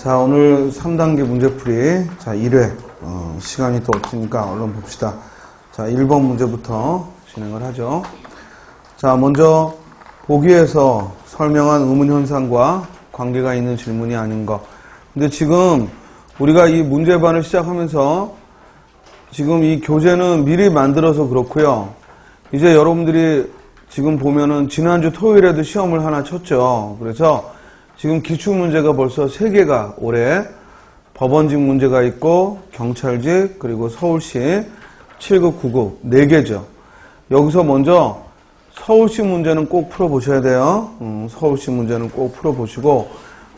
자, 오늘 3단계 문제풀이. 자, 1회. 시간이 또 없으니까 얼른 봅시다. 자, 1번 문제부터 진행을 하죠. 자, 먼저 보기에서 설명한 의문현상과 관계가 있는 질문이 아닌 것. 근데 지금 우리가 이 문제반을 시작하면서 지금 이 교재는 미리 만들어서 그렇고요. 이제 여러분들이 지금 보면은 지난주 토요일에도 시험을 하나 쳤죠. 그래서 지금 기출문제가 벌써 3개가 올해 법원직 문제가 있고 경찰직 그리고 서울시 7급 9급 4개죠. 여기서 먼저 서울시 문제는 꼭 풀어보셔야 돼요. 서울시 문제는 꼭 풀어보시고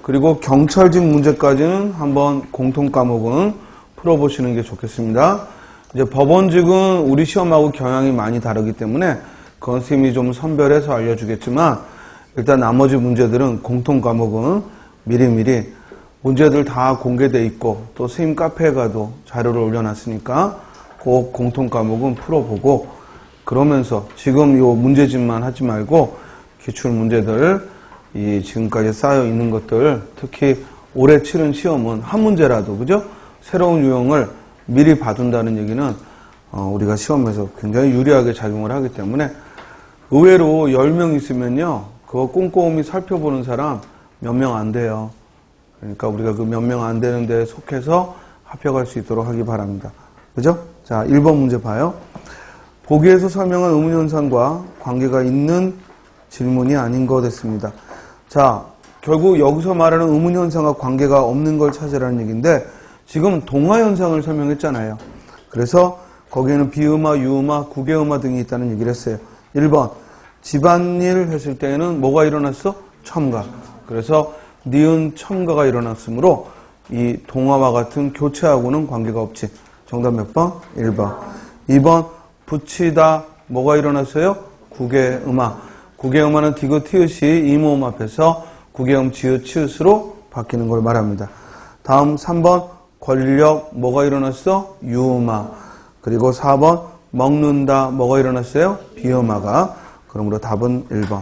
그리고 경찰직 문제까지는 한번 공통과목은 풀어보시는 게 좋겠습니다. 이제 법원직은 우리 시험하고 경향이 많이 다르기 때문에 그건 선생님이 좀 선별해서 알려주겠지만 일단 나머지 문제들은 공통과목은 미리미리 문제들 다 공개돼 있고 또 선생님 카페에 가도 자료를 올려놨으니까 꼭 공통과목은 풀어보고 그러면서 지금 이 문제집만 하지 말고 기출 문제들 이 지금까지 쌓여 있는 것들 특히 올해 치른 시험은 한 문제라도 그죠? 새로운 유형을 미리 봐둔다는 얘기는 우리가 시험에서 굉장히 유리하게 작용을 하기 때문에 의외로 10명 있으면요 그거 꼼꼼히 살펴보는 사람 몇 명 안 돼요. 그러니까 우리가 그 몇 명 안 되는 데 속해서 합격할 수 있도록 하기 바랍니다. 그죠? 자, 1번 문제 봐요. 보기에서 설명한 의문현상과 관계가 있는 질문이 아닌 것 됐습니다. 자, 결국 여기서 말하는 의문현상과 관계가 없는 걸 찾으라는 얘기인데 지금 동화현상을 설명했잖아요. 그래서 거기에는 비음화, 유음화, 국외음화 등이 있다는 얘기를 했어요. 1번, 집안일 했을 때에는 뭐가 일어났어? 첨가. 그래서 니은 첨가가 일어났으므로 이 동화와 같은 교체하고는 관계가 없지. 정답 몇 번? 1번. 2번, 붙이다 뭐가 일어났어요? 국외음화. 국외음화는 디귿, 티읕이 이모음 앞에서 국외음, 지읒, 치읓으로 바뀌는 걸 말합니다. 다음 3번, 권력 뭐가 일어났어? 유음화. 그리고 4번, 먹는다 뭐가 일어났어요? 비음화가. 그러므로 답은 1번.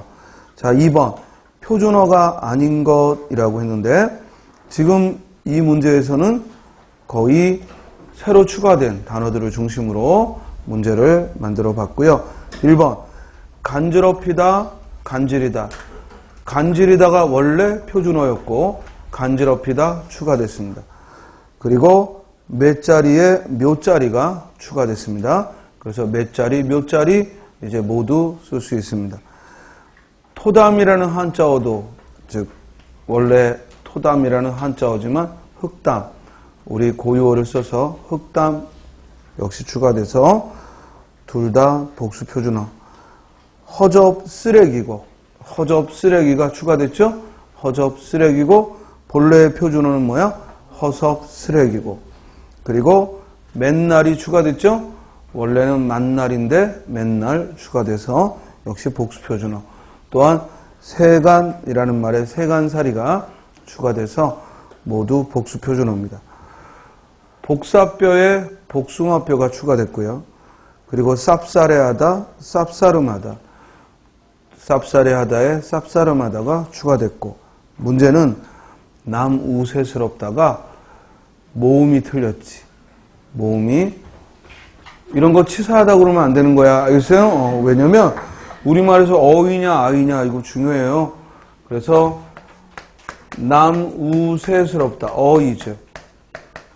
자, 2번. 표준어가 아닌 것이라고 했는데 지금 이 문제에서는 거의 새로 추가된 단어들을 중심으로 문제를 만들어 봤고요. 1번. 간지럽히다, 간질이다. 간질이다가 원래 표준어였고 간지럽히다 추가됐습니다. 그리고 몇 자리에 몇 자리가 추가됐습니다. 그래서 몇 자리, 몇 자리 이제 모두 쓸 수 있습니다. 토담이라는 한자어도 즉 원래 토담이라는 한자어지만 흑담 우리 고유어를 써서 흑담 역시 추가돼서 둘 다 복수 표준어. 허접 쓰레기고 허접 쓰레기가 추가됐죠? 허접 쓰레기고 본래의 표준어는 뭐야? 허섭 쓰레기고 그리고 맨날이 추가됐죠? 원래는 만날인데 맨날 추가돼서 역시 복수 표준어. 또한 세간이라는 말에 세간살이가 추가돼서 모두 복수 표준어입니다. 복사뼈에 복숭아뼈가 추가됐고요. 그리고 쌉싸래하다, 쌉싸름하다. 쌉싸래하다에 쌉싸름하다가 추가됐고 문제는 남우세스럽다가 모음이 틀렸지. 모음이 이런 거 치사하다 그러면 안 되는 거야. 알겠어요? 왜냐면 우리말에서 어이냐 아이냐 이거 중요해요. 그래서 남우세스럽다. 어이죠.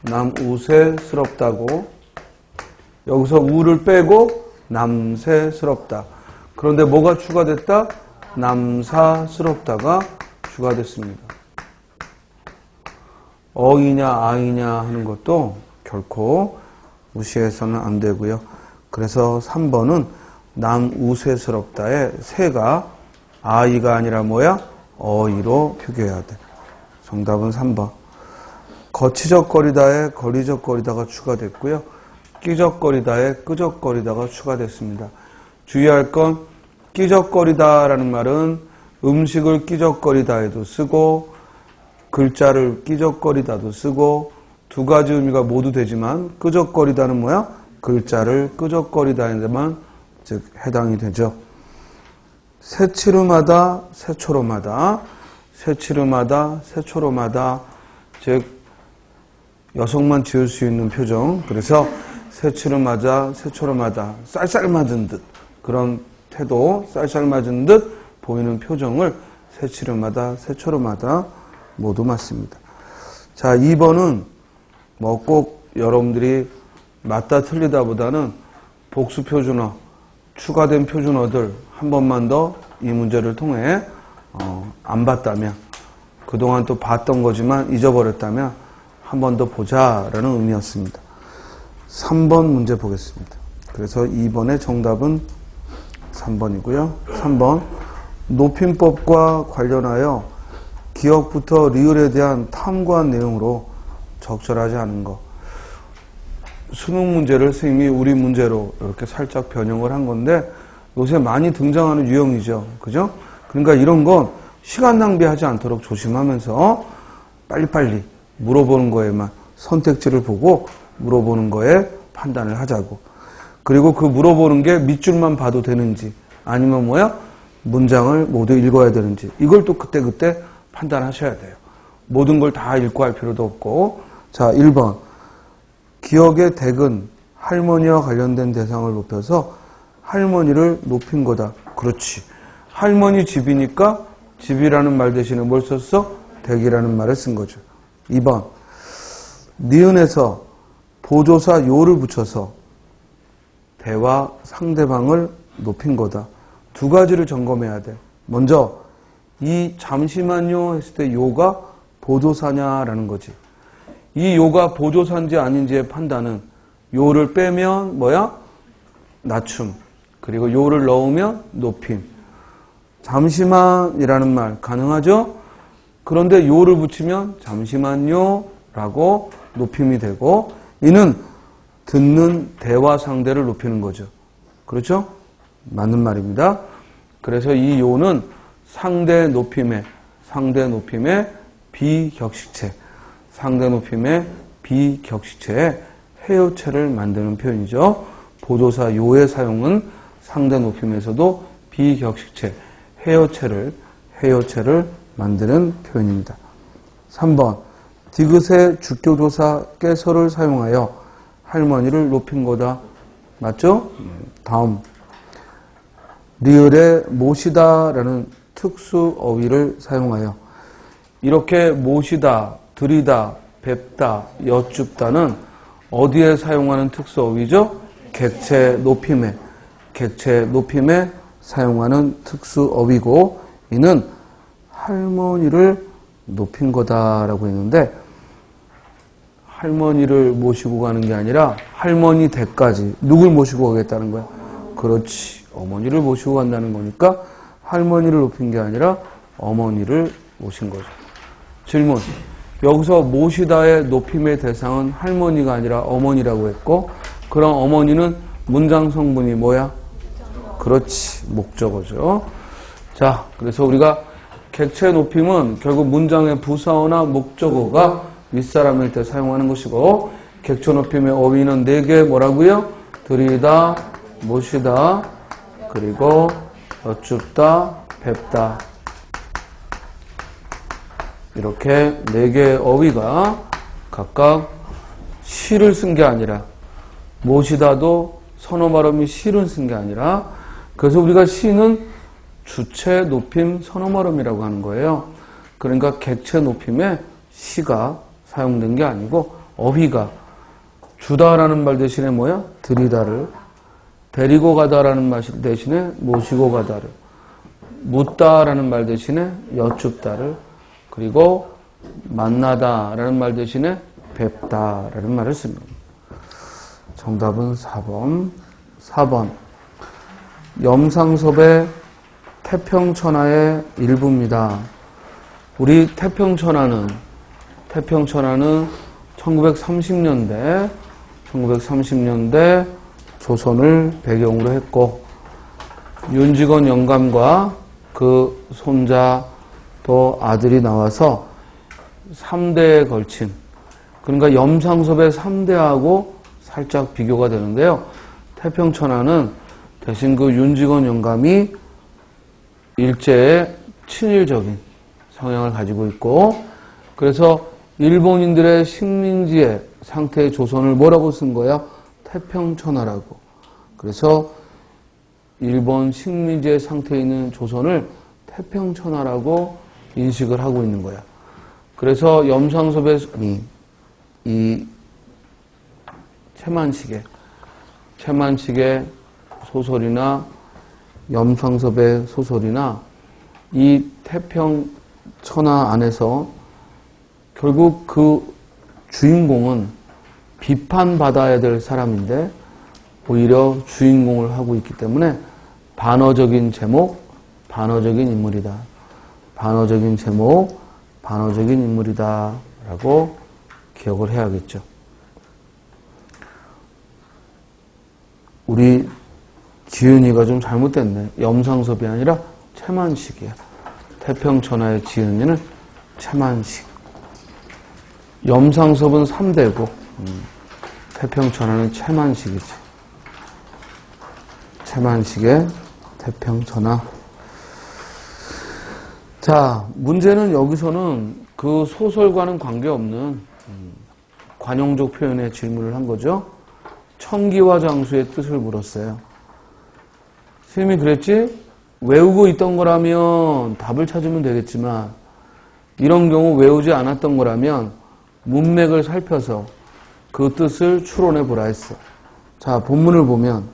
남우세스럽다고 여기서 우를 빼고 남세스럽다. 그런데 뭐가 추가됐다? 남사스럽다가 추가됐습니다. 어이냐 아이냐 하는 것도 결코 무시해서는 안 되고요. 그래서 3번은 남우세스럽다의 세가 아이가 아니라 뭐야? 어이로 표기해야 돼. 정답은 3번. 거치적거리다에 거리적거리다가 추가됐고요. 끼적거리다에 끄적거리다가 추가됐습니다. 주의할 건 끼적거리다라는 말은 음식을 끼적거리다에도 쓰고 글자를 끼적거리다도 쓰고 두 가지 의미가 모두 되지만 끄적거리다는 뭐야? 글자를 끄적거리다에만 즉 해당이 되죠. 새치름하다, 새초롬하다, 새치름하다, 새초롬하다, 즉 여성만 지을 수 있는 표정. 그래서 새치를 맞아 새초를 맞아 쌀쌀 맞은 듯 그런 태도, 쌀쌀 맞은 듯 보이는 표정을 새치를 맞아 새초를 맞아 모두 맞습니다. 자, 2번은 뭐 꼭 여러분들이 맞다 틀리다 보다는 복수 표준어, 추가된 표준어들 한 번만 더 이 문제를 통해 안 봤다면, 그동안 또 봤던 거지만 잊어버렸다면 한 번 더 보자라는 의미였습니다. 3번 문제 보겠습니다. 그래서 2번의 정답은 3번이고요. 3번, 높임법과 관련하여 기억부터 리을에 대한 탐구한 내용으로 적절하지 않은 것. 수능 문제를 선생님이 우리 문제로 이렇게 살짝 변형을 한 건데 요새 많이 등장하는 유형이죠. 그죠? 그러니까 이런 건 시간 낭비하지 않도록 조심하면서 빨리빨리 물어보는 거에만 선택지를 보고 물어보는 거에 판단을 하자고. 그리고 그 물어보는 게 밑줄만 봐도 되는지 아니면 문장을 모두 읽어야 되는지 이걸 또 그때그때 판단하셔야 돼요. 모든 걸 다 읽고 할 필요도 없고. 자, 1번. 기억의 댁은 할머니와 관련된 대상을 높여서 할머니를 높인 거다. 그렇지. 할머니 집이니까 집이라는 말 대신에 뭘 썼어? 댁이라는 말을 쓴 거죠. 2번. 니은에서 보조사 요를 붙여서 대화 상대방을 높인 거다. 두 가지를 점검해야 돼. 먼저 이 잠시만요 했을 때 요가 보조사냐라는 거지. 이 요가 보조사인지 아닌지의 판단은 요를 빼면 낮춤. 그리고 요를 넣으면 높임. 잠시만이라는 말 가능하죠? 그런데 요를 붙이면 잠시만요 라고 높임이 되고, 이는 듣는 대화 상대를 높이는 거죠. 그렇죠? 맞는 말입니다. 그래서 이 요는 상대 높임의 비격식체, 상대 높임의 비격식체의 해요체를 만드는 표현이죠. 보조사 요의 사용은 상대 높임에서도 비격식체, 해요체를 만드는 표현입니다. 3번. 디귿의 주격조사 깨서를 사용하여 할머니를 높인 거다. 맞죠? 다음. 리을의 모시다라는 특수 어휘를 사용하여 이렇게 모시다, 들이다, 뵙다, 여쭙다는 어디에 사용하는 특수 어휘죠? 객체 높임에 사용하는 특수 어휘고, 이는 할머니를 높인 거다라고 했는데, 할머니를 모시고 가는 게 아니라 할머니 댁까지 누굴 모시고 가겠다는 거야? 그렇지. 어머니를 모시고 간다는 거니까 할머니를 높인 게 아니라 어머니를 모신 거죠. 질문. 여기서 모시다의 높임의 대상은 할머니가 아니라 어머니라고 했고, 그럼 어머니는 문장 성분이 뭐야? 그렇지. 목적어죠. 자, 그래서 우리가 객체 높임은 결국 문장의 부사어나 목적어가 윗사람일 때 사용하는 것이고, 객체 높임의 어휘는 4개 뭐라고요? 들이다, 모시다, 그리고 여쭙다, 뵙다. 이렇게 4개의 어휘가 각각 시를 쓴 게 아니라, 모시다도 선어 발음이 시를 쓴 게 아니라, 그래서 우리가 시는 주체 높임 선어 발음이라고 하는 거예요. 그러니까 객체 높임에 시가 사용된 게 아니고, 어휘가 주다라는 말 대신에 들이다를, 데리고 가다라는 말 대신에 모시고 가다를, 묻다라는 말 대신에 여쭙다를, 그리고 만나다라는 말 대신에 뵙다라는 말을 씁니다. 정답은 4번. 4번. 염상섭의 태평천하의 일부입니다. 우리 태평천하는 1930년대 조선을 배경으로 했고, 윤직원 영감과 그 손자 또 아들이 나와서 3대에 걸친, 그러니까 염상섭의 3대하고 살짝 비교가 되는데요. 태평천하는 대신 그 윤직원 영감이 일제의 친일적인 성향을 가지고 있고, 그래서 일본인들의 식민지의 상태의 조선을 뭐라고 쓴 거야? 태평천하라고. 그래서 일본 식민지의 상태에 있는 조선을 태평천하라고 인식을 하고 있는 거야. 그래서 염상섭의 이 채만식의 소설이나 염상섭의 소설이나 이 태평천하 안에서 결국 그 주인공은 비판받아야 될 사람인데 오히려 주인공을 하고 있기 때문에 반어적인 제목, 반어적인 인물이다. 반어적인 제목, 반어적인 인물이다 라고 기억을 해야겠죠. 우리 지은이가 좀 잘못됐네. 염상섭이 아니라 채만식이야. 태평천하의 지은이는 채만식. 염상섭은 3대고 태평천하는 채만식이지. 채만식의 태평천하. 자, 문제는 여기서는 그 소설과는 관계없는 관용적 표현의 질문을 한 거죠. 청기와 장수의 뜻을 물었어요. 선생님이 그랬지? 외우고 있던 거라면 답을 찾으면 되겠지만 이런 경우 외우지 않았던 거라면 문맥을 살펴서 그 뜻을 추론해 보라 했어. 자, 본문을 보면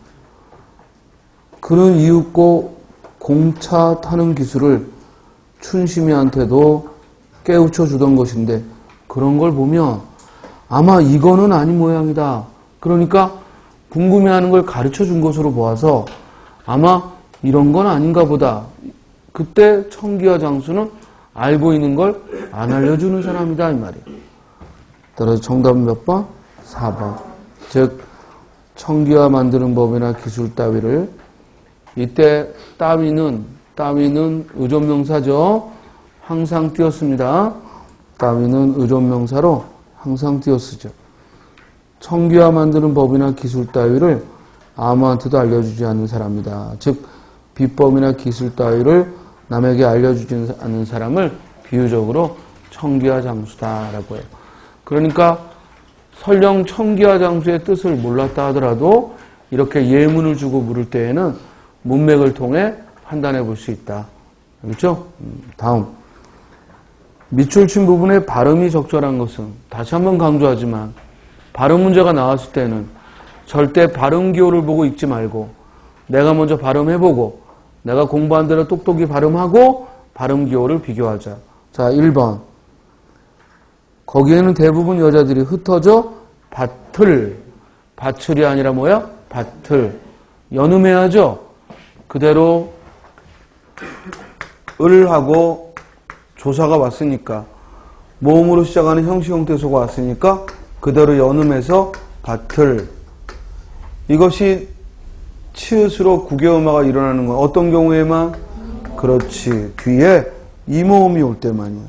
그는 이윽고 공차 타는 기술을 춘심이한테도 깨우쳐 주던 것인데 그런 걸 보면 아마 이거는 아닌 모양이다. 그러니까 궁금해하는 걸 가르쳐 준 것으로 보아서 아마 이런 건 아닌가 보다. 그때 청기와 장수는 알고 있는 걸 안 알려주는 사람이다 이 말이에요. 따라서 정답은 몇 번? 4번. 즉 청기와 만드는 법이나 기술 따위를 이때 따위는 의존명사죠. 항상 띄었습니다. 따위는 의존명사로 항상 띄어쓰죠. 청기와 만드는 법이나 기술 따위를 아무한테도 알려주지 않는 사람이다. 즉 비법이나 기술 따위를 남에게 알려주지 않는 사람을 비유적으로 청기와 장수다라고 해요. 그러니까 설령 청기와 장수의 뜻을 몰랐다 하더라도 이렇게 예문을 주고 물을 때에는 문맥을 통해 판단해 볼 수 있다. 그렇죠? 다음. 밑줄 친 부분에 발음이 적절한 것은 다시 한번 강조하지만 발음 문제가 나왔을 때는 절대 발음 기호를 보고 읽지 말고 내가 먼저 발음해보고 내가 공부한 대로 똑똑히 발음하고 발음 기호를 비교하자. 자, 1번. 거기에는 대부분 여자들이 흩어져 밭을. 밭을이 아니라 뭐야? 밭을. 연음해야죠. 그대로 을 하고 조사가 왔으니까 모음으로 시작하는 형식 형태소가 왔으니까 그대로 연음해서 밭을. 이것이 치읓으로 구개음화가 일어나는 건 어떤 경우에만? 그렇지. 뒤에 이모음이 올 때만이야.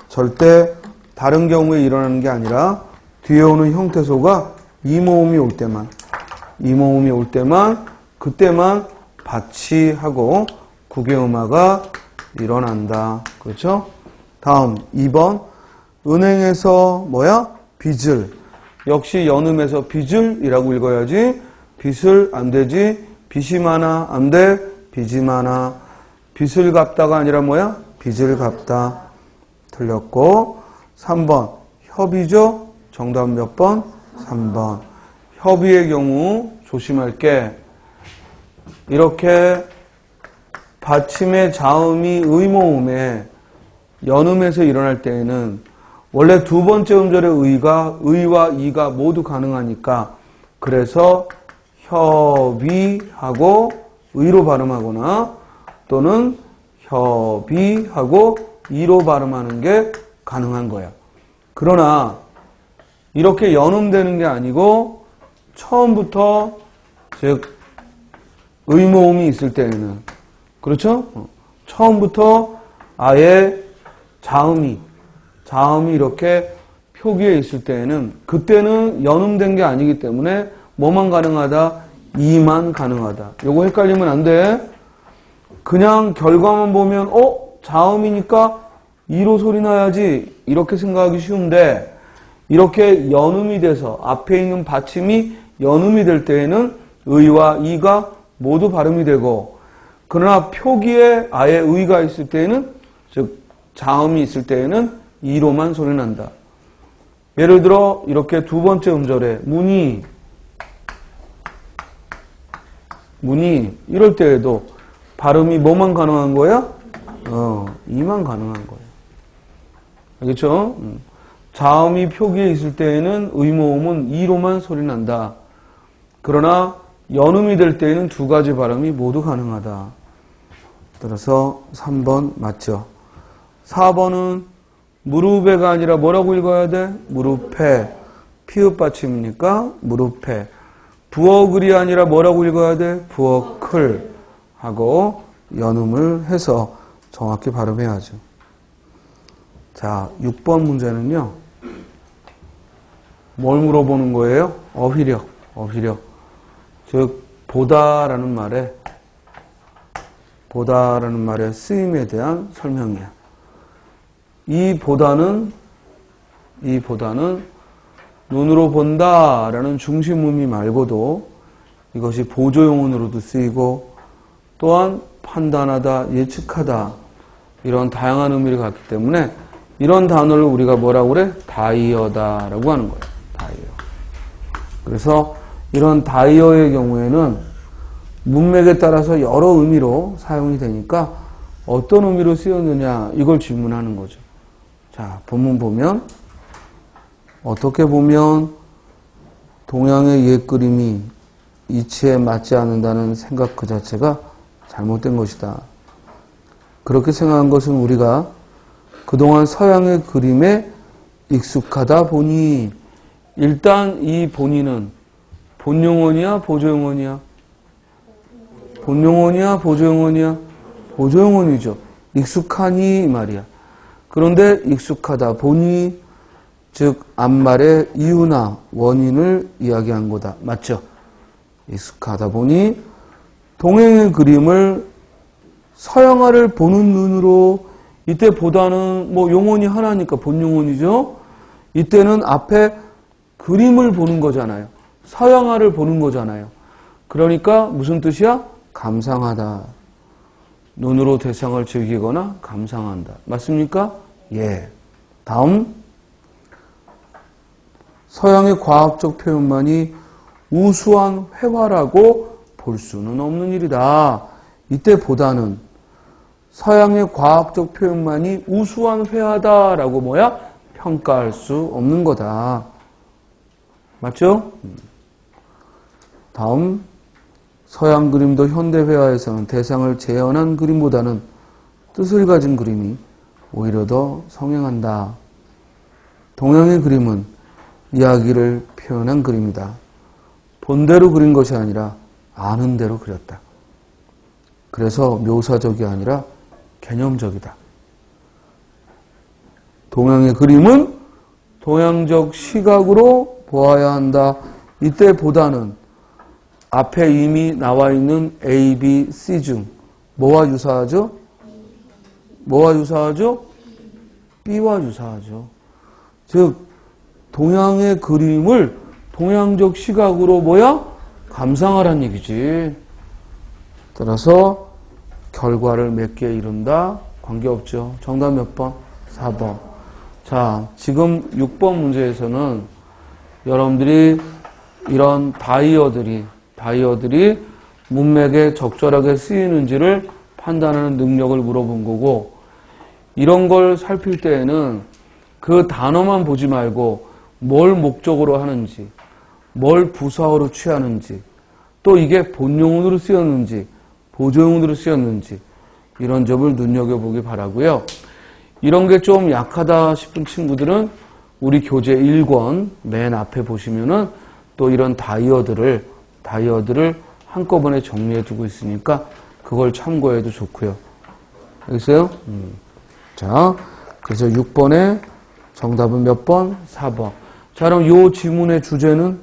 절대 다른 경우에 일어나는 게 아니라 뒤에 오는 형태소가 이모음이 올 때만. 이모음이 올 때만 그때만 밭이 하고 구개음화가 일어난다. 그렇죠? 다음 2번. 은행에서 뭐야? 빚을. 역시 연음해서 빚을이라고 읽어야지. 빚을 안 되지. 빚이 많아 안 돼. 빚이 많아. 빚을 갚다가 아니라 뭐야? 빚을 갚다. 틀렸고 3번. 협의죠? 정답 몇 번? 3번. 협의의 경우 조심할 게 이렇게 받침의 자음이 의모음에 연음에서 일어날 때에는 원래 두 번째 음절의 의와 이가 모두 가능하니까 그래서 협의하고 의로 발음하거나 또는 협의하고 이로 발음하는 게 가능한 거야. 그러나 이렇게 연음되는 게 아니고 처음부터 즉 의모음이 있을 때에는 그렇죠? 처음부터 아예 자음이 이렇게 표기에 있을 때에는 그때는 연음된 게 아니기 때문에 뭐만 가능하다? 이만 가능하다. 요거 헷갈리면 안 돼. 그냥 결과만 보면 자음이니까 이로 소리 나야지 이렇게 생각하기 쉬운데 이렇게 연음이 돼서 앞에 있는 받침이 연음이 될 때에는 의와 이가 모두 발음이 되고 그러나 표기에 아예 의가 있을 때에는 즉 자음이 있을 때에는 이로만 소리 난다. 예를 들어 이렇게 두 번째 음절에 문이 이럴 때에도 발음이 뭐만 가능한 거야? 이만 가능한 거예요. 알겠죠? 자음이 표기에 있을 때에는 의모음은 이로만 소리 난다. 그러나 연음이 될 때에는 두 가지 발음이 모두 가능하다. 따라서 3번 맞죠? 4번은 무릎에가 아니라 뭐라고 읽어야 돼? 무릎에. 피읍 받침이니까 무릎에. 부엌을이 아니라 뭐라고 읽어야 돼? 부엌을 하고 연음을 해서 정확히 발음해야죠. 자, 6번 문제는요. 뭘 물어보는 거예요? 어휘력. 즉 보다라는 말의 쓰임에 대한 설명이야. 이 보다는 눈으로 본다라는 중심 의미 말고도 이것이 보조용언으로도 쓰이고 또한 판단하다, 예측하다 이런 다양한 의미를 갖기 때문에 이런 단어를 우리가 뭐라고 그래? 다이어다라고 하는 거예요. 다이어. 그래서 이런 다이어의 경우에는 문맥에 따라서 여러 의미로 사용이 되니까 어떤 의미로 쓰였느냐 이걸 질문하는 거죠. 자, 본문 보면 어떻게 보면 동양의 옛 그림이 이치에 맞지 않는다는 생각 그 자체가 잘못된 것이다. 그렇게 생각한 것은 우리가 그동안 서양의 그림에 익숙하다 보니 일단 이 본의는 본용언이야 보조용언이야? 본용언이야 보조용언이야? 보조용언이죠. 익숙하니 이 말이야. 그런데 익숙하다 보니 즉 앞말의 이유나 원인을 이야기한 거다. 맞죠? 익숙하다 보니 동양의 그림을 서양화를 보는 눈으로 이때 보다는 뭐 용언이 하나니까 본용언이죠. 이때는 앞에 그림을 보는 거잖아요. 서양화를 보는 거잖아요. 그러니까 무슨 뜻이야? 감상하다. 눈으로 대상을 즐기거나 감상한다. 맞습니까? 예. 다음. 서양의 과학적 표현만이 우수한 회화라고 볼 수는 없는 일이다. 이때 보다는 서양의 과학적 표현만이 우수한 회화다라고 뭐야? 평가할 수 없는 거다. 맞죠? 다음. 서양 그림도 현대 회화에서는 대상을 재현한 그림보다는 뜻을 가진 그림이 오히려 더 성행한다. 동양의 그림은 이야기를 표현한 그림이다. 본대로 그린 것이 아니라 아는 대로 그렸다. 그래서 묘사적이 아니라 개념적이다. 동양의 그림은 동양적 시각으로 보아야 한다. 이때 보다는 앞에 이미 나와 있는 A, B, C 중 뭐와 유사하죠? 뭐와 유사하죠? B와 유사하죠. 즉 동양의 그림을 동양적 시각으로 뭐야? 감상하라는 얘기지. 따라서 결과를 맺게 이룬다. 관계없죠. 정답 몇 번? 4번. 자, 지금 6번 문제에서는 여러분들이 이런 다이어들이 문맥에 적절하게 쓰이는지를 판단하는 능력을 물어본 거고, 이런 걸 살필 때에는 그 단어만 보지 말고 뭘 목적으로 하는지, 뭘 부사어로 취하는지, 또 이게 본용어로 쓰였는지 보조용어로 쓰였는지 이런 점을 눈여겨보기 바라고요. 이런 게 좀 약하다 싶은 친구들은 우리 교재 1권 맨 앞에 보시면은 또 이런 다이어들을 한꺼번에 정리해 두고 있으니까 그걸 참고해도 좋고요. 알겠어요? 자, 그래서 6번에 정답은 몇 번? 4번. 자, 그럼 요 지문의 주제는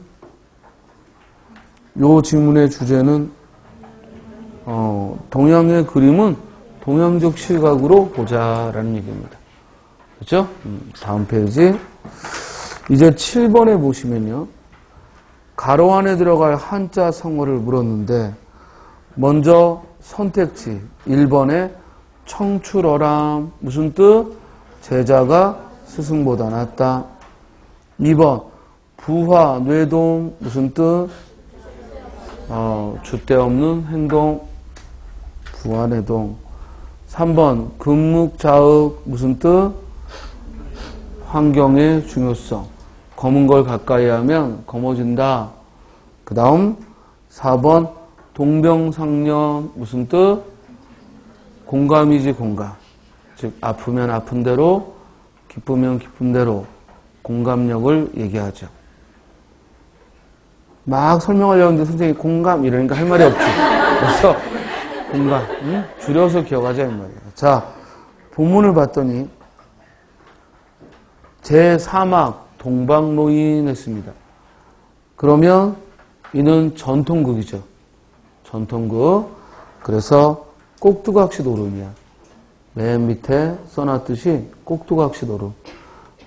동양의 그림은 동양적 시각으로 보자라는 얘기입니다. 그렇죠? 다음 페이지. 이제 7번에 보시면요. 가로 안에 들어갈 한자 성어를 물었는데 먼저 선택지 1번에 청출어람 무슨 뜻? 제자가 스승보다 낫다. 2번 부화 뇌동 무슨 뜻? 줏대 없는 행동 부화 뇌동. 3번 금묵자흑 무슨 뜻? 환경의 중요성. 검은 걸 가까이 하면 검어진다. 그 다음 4번 동병상련 무슨 뜻? 공감이지 공감. 즉 아프면 아픈 대로 기쁘면 기쁜 대로 공감력을 얘기하죠. 막 설명하려고 하는데 선생님이 공감 이러니까 할 말이 없지. 그래서 공감 줄여서 기억하자 이 말이에요. 자, 본문을 봤더니 제3막 동방노인 했습니다. 그러면 이는 전통극이죠. 전통극. 그래서 꼭두각시 노름이야. 맨 밑에 써놨듯이 꼭두각시 노름.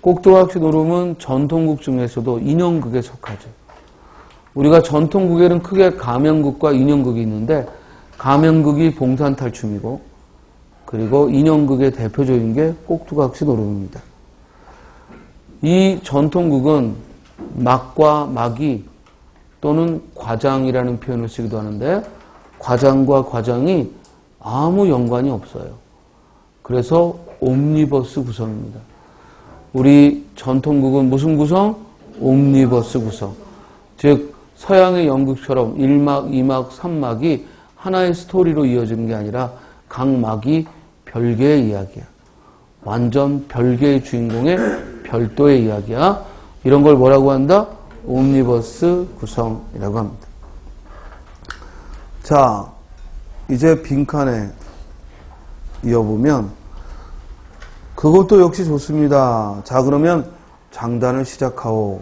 꼭두각시 노름은 전통극 중에서도 인형극에 속하죠. 우리가 전통극에는 크게 가면극과 인형극이 있는데 가면극이 봉산탈춤이고 그리고 인형극의 대표적인 게 꼭두각시 노름입니다. 이 전통극은 막과 막이 또는 과장이라는 표현을 쓰기도 하는데 과장과 과장이 아무 연관이 없어요. 그래서 옴니버스 구성입니다. 우리 전통극은 무슨 구성? 옴니버스 구성. 즉 서양의 연극처럼 1막, 2막, 3막이 하나의 스토리로 이어지는 게 아니라 각 막이 별개의 이야기야. 완전 별개의 주인공의 별도의 이야기야. 이런 걸 뭐라고 한다? 옴니버스 구성이라고 합니다. 자, 이제 빈칸에 이어보면 그것도 역시 좋습니다. 자, 그러면 장단을 시작하오.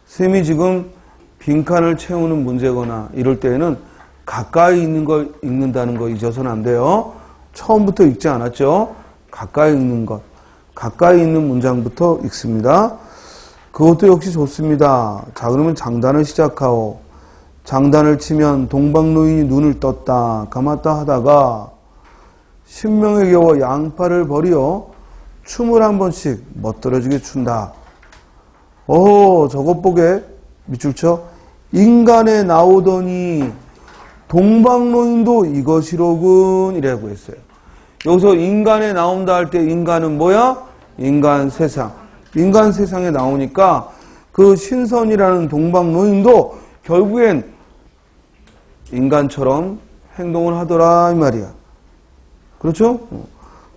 쌤이 지금 빈칸을 채우는 문제거나 이럴 때에는 가까이 있는 걸 읽는다는 거 잊어서는 안 돼요. 처음부터 읽지 않았죠? 가까이 읽는 것. 가까이 있는 문장부터 읽습니다. 그것도 역시 좋습니다. 자, 그러면 장단을 시작하오. 장단을 치면 동방노인이 눈을 떴다 감았다 하다가 신명에 겨워 양팔을 벌여 춤을 한 번씩 멋들어지게 춘다. 저것 보게 밑줄 쳐. 인간에 나오더니 동방노인도 이것이로군 이라고 했어요. 여기서 인간에 나온다 할 때 인간은 뭐야? 인간 세상. 인간 세상에 나오니까 그 신선이라는 동방노인도 결국엔 인간처럼 행동을 하더라 이 말이야. 그렇죠?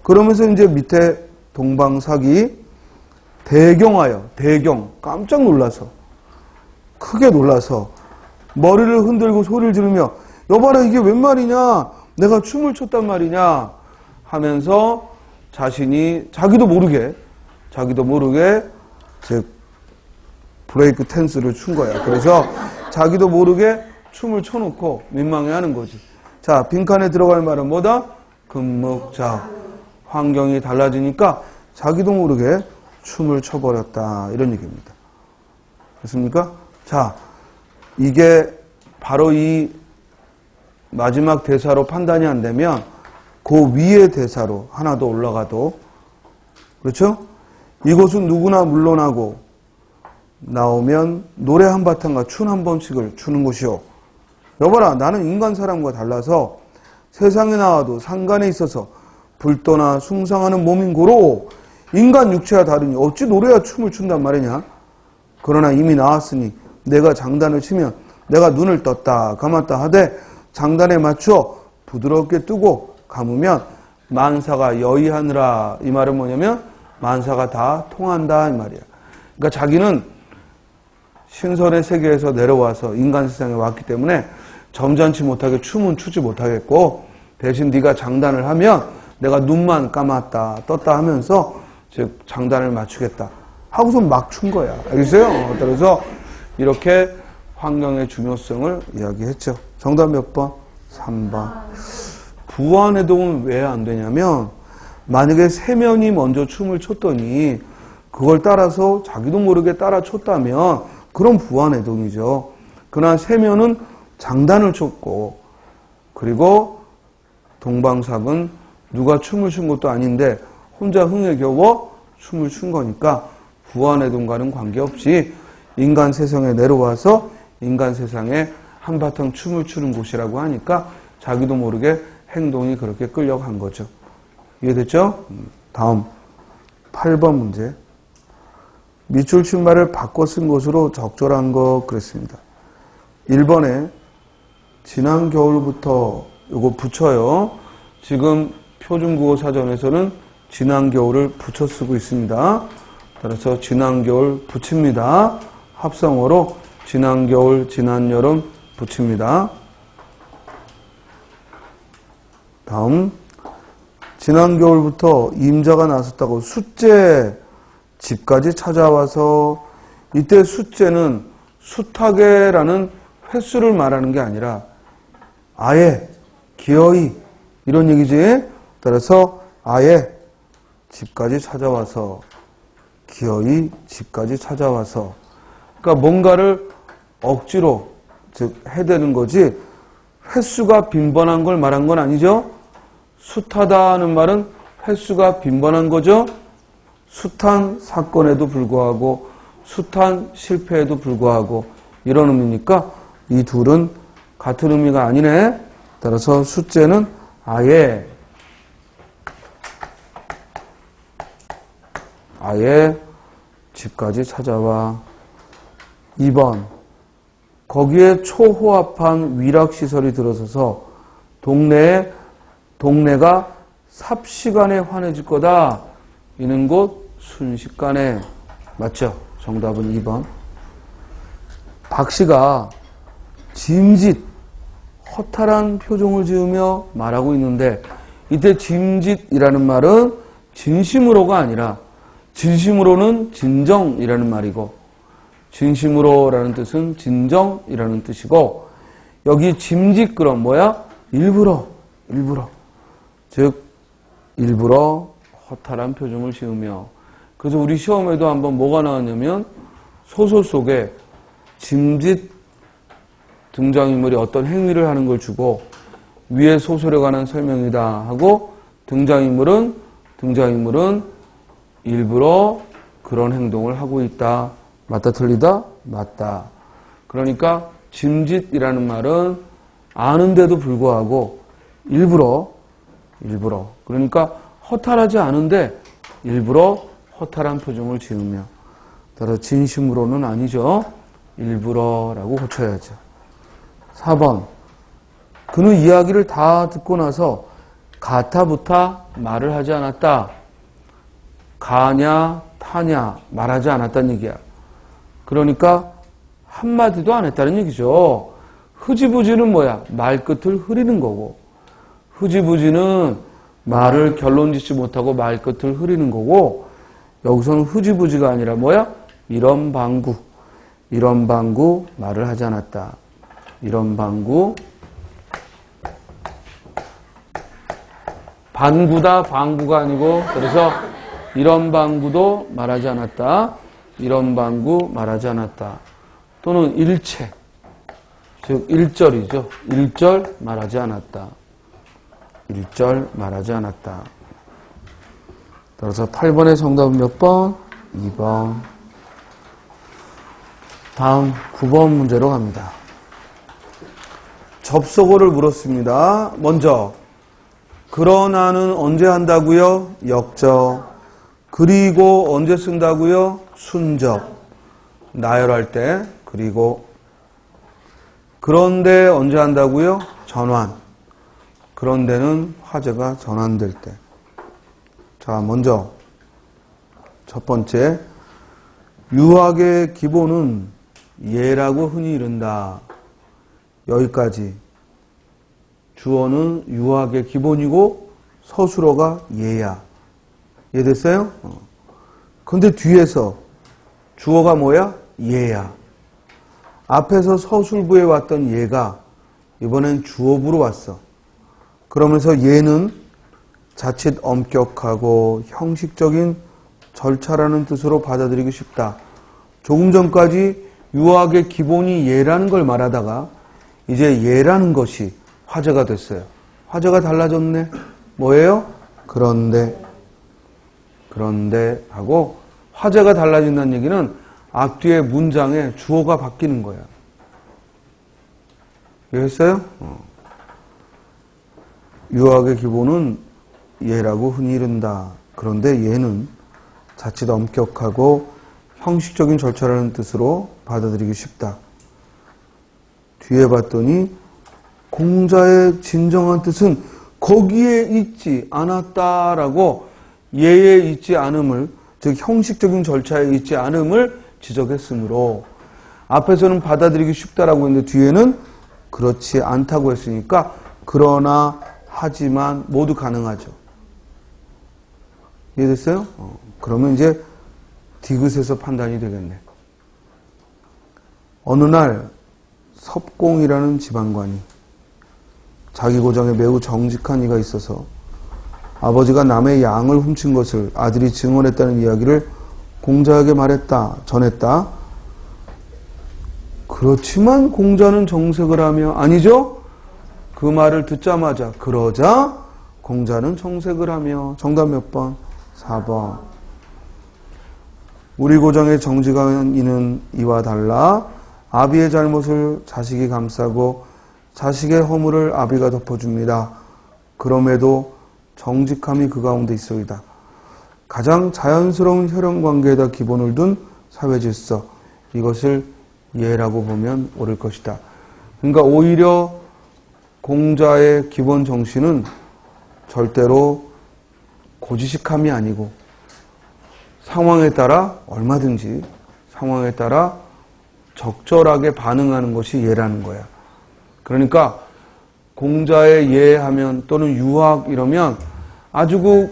그러면서 이제 밑에 동방사기 대경하여 대경 깜짝 놀라서 크게 놀라서 머리를 흔들고 소리를 지르며 여봐라 이게 웬 말이냐 내가 춤을 췄단 말이냐 하면서 자신이 자기도 모르게 즉 브레이크 댄스를 춘 거야. 그래서 자기도 모르게 춤을 춰놓고 민망해하는 거지. 자, 빈칸에 들어갈 말은 뭐다? 금묵자. 환경이 달라지니까 자기도 모르게 춤을 춰버렸다. 이런 얘기입니다. 됐습니까? 자, 이게 바로 이 마지막 대사로 판단이 안 되면 그 위의 대사로 하나 더 올라가도 그렇죠? 이것은 누구나 물러나고 나오면 노래 한바탕과 춤 한 번씩을 추는 것이요. 여봐라 나는 인간 사람과 달라서 세상에 나와도 상간에 있어서 불떠나 숭상하는 몸인 고로 인간 육체와 다르니 어찌 노래와 춤을 춘단 말이냐. 그러나 이미 나왔으니 내가 장단을 치면 내가 눈을 떴다 감았다 하되 장단에 맞춰 부드럽게 뜨고 감으면 만사가 여의하느라. 이 말은 뭐냐면 만사가 다 통한다 이 말이야. 그러니까 자기는 신선의 세계에서 내려와서 인간 세상에 왔기 때문에 점잖지 못하게 춤은 추지 못하겠고 대신 네가 장단을 하면 내가 눈만 감았다 떴다 하면서 즉 장단을 맞추겠다 하고서 막 춘 거야. 알겠어요? 그래서 이렇게 환경의 중요성을 이야기했죠. 정답 몇 번? 3번. 부안해동은 왜 안 되냐면 만약에 세면이 먼저 춤을 췄더니 그걸 따라서 자기도 모르게 따라 췄다면 그런 부안해동이죠. 그러나 세면은 장단을 췄고 그리고 동방삭은 누가 춤을 춘 것도 아닌데 혼자 흥에 겨워 춤을 춘 거니까 부안해동과는 관계없이 인간 세상에 내려와서 인간 세상에 한바탕 춤을 추는 곳이라고 하니까 자기도 모르게 행동이 그렇게 끌려간 거죠. 이해됐죠? 다음 8번 문제. 밑줄 친 말을 바꿔 쓴 것으로 적절한 거 그랬습니다. 1번에 지난 겨울부터 요거 붙여요. 지금 표준국어 사전에서는 지난 겨울을 붙여 쓰고 있습니다. 따라서 지난 겨울 붙입니다. 합성어로 지난 겨울, 지난 여름 붙입니다. 다음 지난 겨울부터 임자가 나섰다고 숫째 집까지 찾아와서 이때 숫째는 숱하게라는 횟수를 말하는 게 아니라 아예 기어이 이런 얘기지. 따라서 아예 집까지 찾아와서 기어이 집까지 찾아와서 그러니까 뭔가를 억지로 즉 해대는 거지 횟수가 빈번한 걸 말한 건 아니죠. 숱하다는 말은 횟수가 빈번한 거죠. 숱한 사건에도 불구하고 숱한 실패에도 불구하고 이런 의미니까 이 둘은 같은 의미가 아니네. 따라서 숫째는 아예 집까지 찾아와. 2번 거기에 초호합한 위락시설이 들어서서 동네가 삽시간에 환해질 거다. 이는 곧 순식간에. 맞죠? 정답은 2번. 박씨가 짐짓 허탈한 표정을 지으며 말하고 있는데 이때 짐짓이라는 말은 진심으로가 아니라 진심으로는 진정이라는 말이고 진심으로라는 뜻은 진정이라는 뜻이고 여기 짐짓 그럼 뭐야? 일부러 즉 일부러 허탈한 표정을 지으며. 그래서 우리 시험에도 한번 뭐가 나왔냐면 소설 속에 짐짓 등장인물이 어떤 행위를 하는 걸 주고 위에 소설에 관한 설명이다 하고 등장인물은 일부러 그런 행동을 하고 있다. 맞다 틀리다? 맞다. 그러니까 짐짓이라는 말은 아는데도 불구하고 일부러 그러니까 허탈하지 않은데 일부러 허탈한 표정을 지으며. 따라서 진심으로는 아니죠. 일부러라고 고쳐야죠. 4번 그는 이야기를 다 듣고 나서 가타부타 말을 하지 않았다. 가냐 타냐 말하지 않았다는 얘기야. 그러니까 한마디도 안 했다는 얘기죠. 흐지부지는 뭐야? 말끝을 흐리는 거고 흐지부지는 말을 결론짓지 못하고 말끝을 흐리는 거고 여기서는 흐지부지가 아니라 뭐야? 이런 방구 말을 하지 않았다. 이런 방구 반구다 방구가 아니고 그래서 이런 방구도 말하지 않았다. 이런 방구 말하지 않았다. 또는 일체 즉 1절이죠. 1절 말하지 않았다. 1절 말하지 않았다. 따라서 8번의 정답은 몇 번? 2번. 다음 9번 문제로 갑니다. 접속어를 물었습니다. 먼저 그러나는 언제 한다고요? 역적. 그리고 언제 쓴다고요? 순적. 나열할 때 그리고. 그런데 언제 한다고요? 전환. 그런데는 화제가 전환될 때. 자, 먼저 첫 번째 유학의 기본은 예라고 흔히 이른다. 여기까지. 주어는 유학의 기본이고 서술어가 예야. 이해됐어요? 근데 뒤에서 주어가 뭐야? 예야. 앞에서 서술부에 왔던 예가 이번엔 주어부로 왔어. 그러면서 예는 자칫 엄격하고 형식적인 절차라는 뜻으로 받아들이기 쉽다. 조금 전까지 유학의 기본이 예라는 걸 말하다가 이제 예라는 것이 화제가 됐어요. 화제가 달라졌네. 뭐예요? 그런데 하고 화제가 달라진다는 얘기는 앞뒤의 문장에 주어가 바뀌는 거야. 이해했어요? 유학의 기본은 예라고 흔히 이른다. 그런데 예는 자칫 엄격하고 형식적인 절차라는 뜻으로 받아들이기 쉽다. 뒤에 봤더니 공자의 진정한 뜻은 거기에 있지 않았다라고 예에 있지 않음을, 즉 형식적인 절차에 있지 않음을 지적했으므로 앞에서는 받아들이기 쉽다라고 했는데 뒤에는 그렇지 않다고 했으니까 그러나 하지만 모두 가능하죠. 이해됐어요? 그러면 이제 디귿에서 판단이 되겠네. 어느 날 섭공이라는 지방관이 자기 고장에 매우 정직한 이가 있어서 아버지가 남의 양을 훔친 것을 아들이 증언했다는 이야기를 공자에게 전했다. 그렇지만 공자는 정색을 하며 아니죠? 그 말을 듣자마자 그러자 공자는 정색을 하며 정답 몇 번? 4번. 우리 고장에 정직한 이는 이와 달라 아비의 잘못을 자식이 감싸고 자식의 허물을 아비가 덮어줍니다. 그럼에도 정직함이 그 가운데 있어이다. 가장 자연스러운 혈연관계에다 기본을 둔 사회질서, 이것을 예라고 보면 옳을 것이다. 그러니까 오히려 공자의 기본 정신은 절대로 고지식함이 아니고 상황에 따라 얼마든지 상황에 따라 적절하게 반응하는 것이 예라는 거야. 그러니까 공자의 예하면 또는 유학 이러면 아주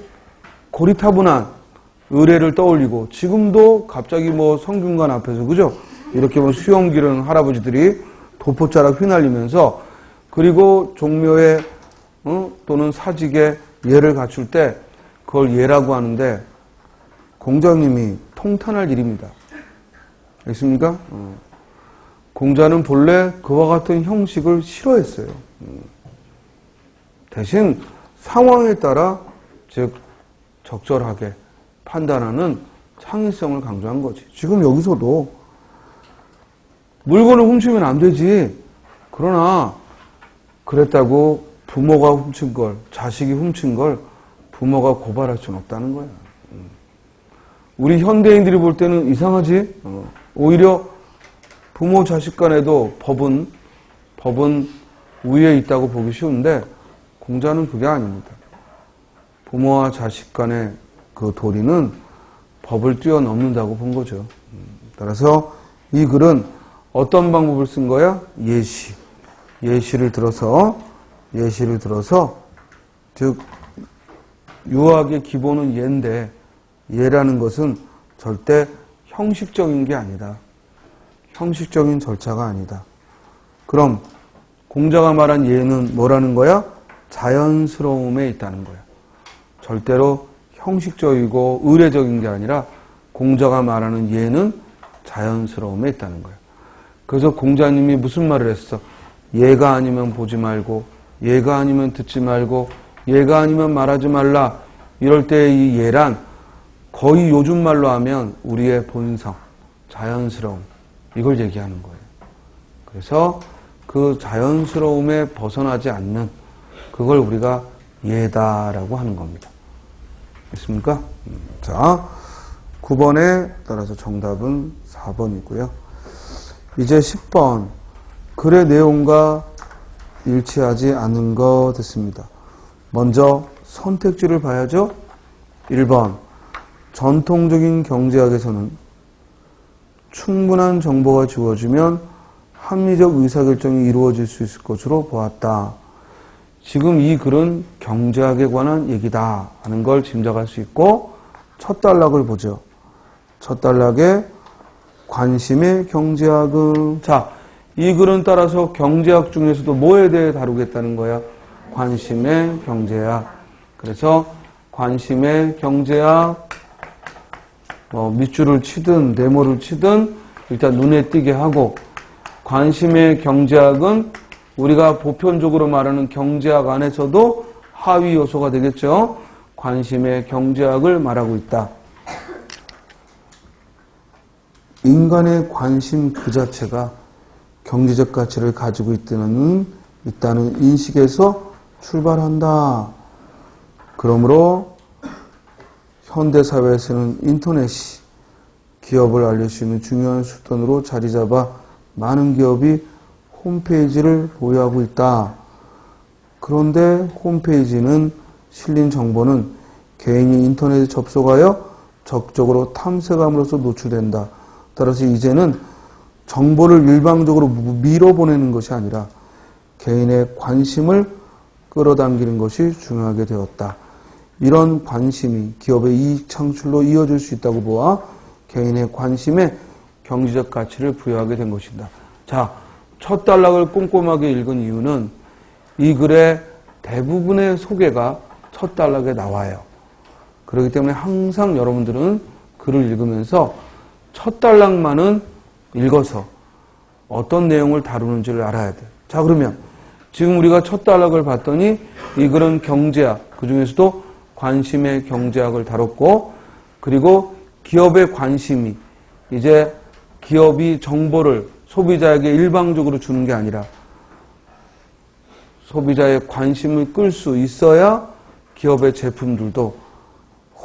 고리타분한 의례를 떠올리고 지금도 갑자기 성균관 앞에서 그죠? 이렇게 수염 기른 할아버지들이 도포자락 휘날리면서 그리고 종묘에 또는 사직에 예를 갖출 때 그걸 예라고 하는데 공자님이 통탄할 일입니다. 알겠습니까? 공자는 본래 그와 같은 형식을 싫어했어요. 대신 상황에 따라 즉 적절하게 판단하는 창의성을 강조한 거지. 지금 여기서도 물건을 훔치면 안 되지. 그러나 그랬다고 부모가 훔친 걸, 자식이 훔친 걸 부모가 고발할 수는 없다는 거야. 우리 현대인들이 볼 때는 이상하지? 오히려 부모 자식 간에도 법은 위에 있다고 보기 쉬운데 공자는 그게 아닙니다. 부모와 자식 간의 그 도리는 법을 뛰어넘는다고 본 거죠. 따라서 이 글은 어떤 방법을 쓴 거야? 예시를 들어서 즉 유학의 기본은 예인데 예라는 것은 절대 형식적인 게 아니다. 형식적인 절차가 아니다. 그럼 공자가 말한 예는 뭐라는 거야? 자연스러움에 있다는 거야. 절대로 형식적이고 의례적인 게 아니라 공자가 말하는 예는 자연스러움에 있다는 거야. 그래서 공자님이 무슨 말을 했어? 예가 아니면 보지 말고, 예가 아니면 듣지 말고, 예가 아니면 말하지 말라. 이럴 때 이 예란 거의 요즘 말로 하면 우리의 본성, 자연스러움, 이걸 얘기하는 거예요. 그래서 그 자연스러움에 벗어나지 않는 그걸 우리가 예다라고 하는 겁니다. 됐습니까? 자, 9번에 따라서 정답은 4번이고요. 이제 10번. 글의 내용과 일치하지 않은 거 됐습니다. 먼저 선택지를 봐야죠. 1번. 전통적인 경제학에서는 충분한 정보가 주어지면 합리적 의사결정이 이루어질 수 있을 것으로 보았다. 지금 이 글은 경제학에 관한 얘기다 하는 걸 짐작할 수 있고 첫 단락을 보죠. 첫 단락에 관심의 경제학은 자, 이 글은 따라서 경제학 중에서도 뭐에 대해 다루겠다는 거야? 관심의 경제학. 그래서 관심의 경제학, 밑줄을 치든 네모를 치든 일단 눈에 띄게 하고, 관심의 경제학은 우리가 보편적으로 말하는 경제학 안에서도 하위 요소가 되겠죠. 관심의 경제학을 말하고 있다. 인간의 관심 그 자체가 경제적 가치를 가지고 있다는 인식에서 출발한다. 그러므로 현대사회에서는 인터넷이 기업을 알릴 수 있는 중요한 수단으로 자리 잡아 많은 기업이 홈페이지를 보유하고 있다. 그런데 홈페이지는 실린 정보는 개인이 인터넷에 접속하여 적극적으로 탐색함으로써 노출된다. 따라서 이제는 정보를 일방적으로 밀어보내는 것이 아니라 개인의 관심을 끌어당기는 것이 중요하게 되었다. 이런 관심이 기업의 이익 창출로 이어질 수 있다고 보아 개인의 관심에 경제적 가치를 부여하게 된 것이다. 자, 첫 단락을 꼼꼼하게 읽은 이유는 이 글의 대부분의 소개가 첫 단락에 나와요. 그렇기 때문에 항상 여러분들은 글을 읽으면서 첫 단락만은 읽어서 어떤 내용을 다루는지를 알아야 돼요. 자, 그러면 지금 우리가 첫 단락을 봤더니 이 글은 경제학, 그 중에서도 관심의 경제학을 다뤘고, 그리고 기업의 관심이 이제 기업이 정보를 소비자에게 일방적으로 주는 게 아니라 소비자의 관심을 끌 수 있어야 기업의 제품들도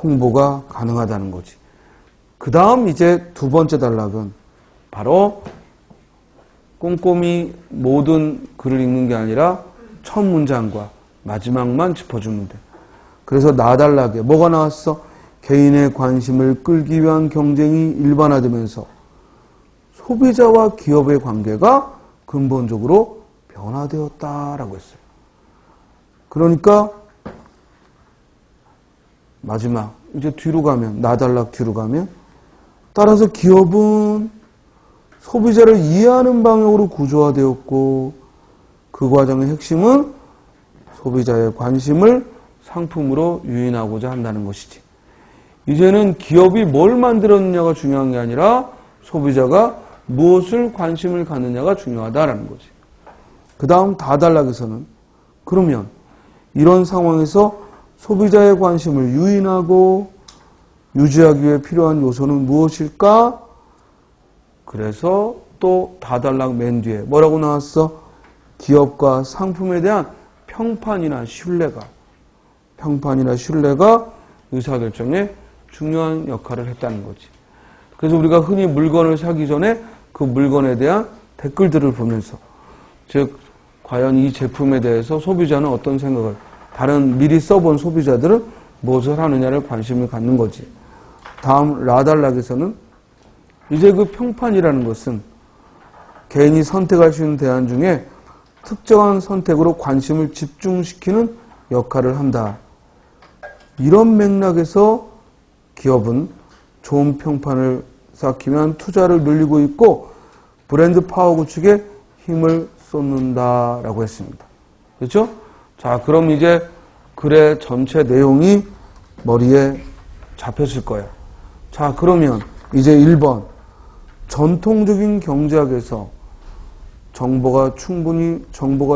홍보가 가능하다는 거지. 그 다음 이제 두 번째 단락은 바로 꼼꼼히 모든 글을 읽는 게 아니라 첫 문장과 마지막만 짚어주면 돼. 그래서 나단락에 뭐가 나왔어? 개인의 관심을 끌기 위한 경쟁이 일반화되면서 소비자와 기업의 관계가 근본적으로 변화되었다라고 했어요. 그러니까 마지막 이제 뒤로 가면, 나단락 뒤로 가면, 따라서 기업은 소비자를 이해하는 방향으로 구조화되었고, 그 과정의 핵심은 소비자의 관심을 상품으로 유인하고자 한다는 것이지. 이제는 기업이 뭘 만들었느냐가 중요한 게 아니라 소비자가 무엇을 관심을 갖느냐가 중요하다라는 거지. 그 다음 다단락에서는 그러면 이런 상황에서 소비자의 관심을 유인하고 유지하기 위해 필요한 요소는 무엇일까? 그래서 또 다단락 맨 뒤에 뭐라고 나왔어? 기업과 상품에 대한 평판이나 신뢰가 의사결정에 중요한 역할을 했다는 거지. 그래서 우리가 흔히 물건을 사기 전에 그 물건에 대한 댓글들을 보면서, 즉 과연 이 제품에 대해서 소비자는 어떤 생각을, 다른 미리 써본 소비자들은 무엇을 하느냐를 관심을 갖는 거지. 다음 라단락에서는 이제 그 평판이라는 것은 개인이 선택할 수 있는 대안 중에 특정한 선택으로 관심을 집중시키는 역할을 한다. 이런 맥락에서 기업은 좋은 평판을 쌓기 위한 투자를 늘리고 있고 브랜드 파워 구축에 힘을 쏟는다라고 했습니다. 그렇죠? 자, 그럼 이제 글의 전체 내용이 머리에 잡혔을 거예요. 자, 그러면 이제 1번. 전통적인 경제학에서 정보가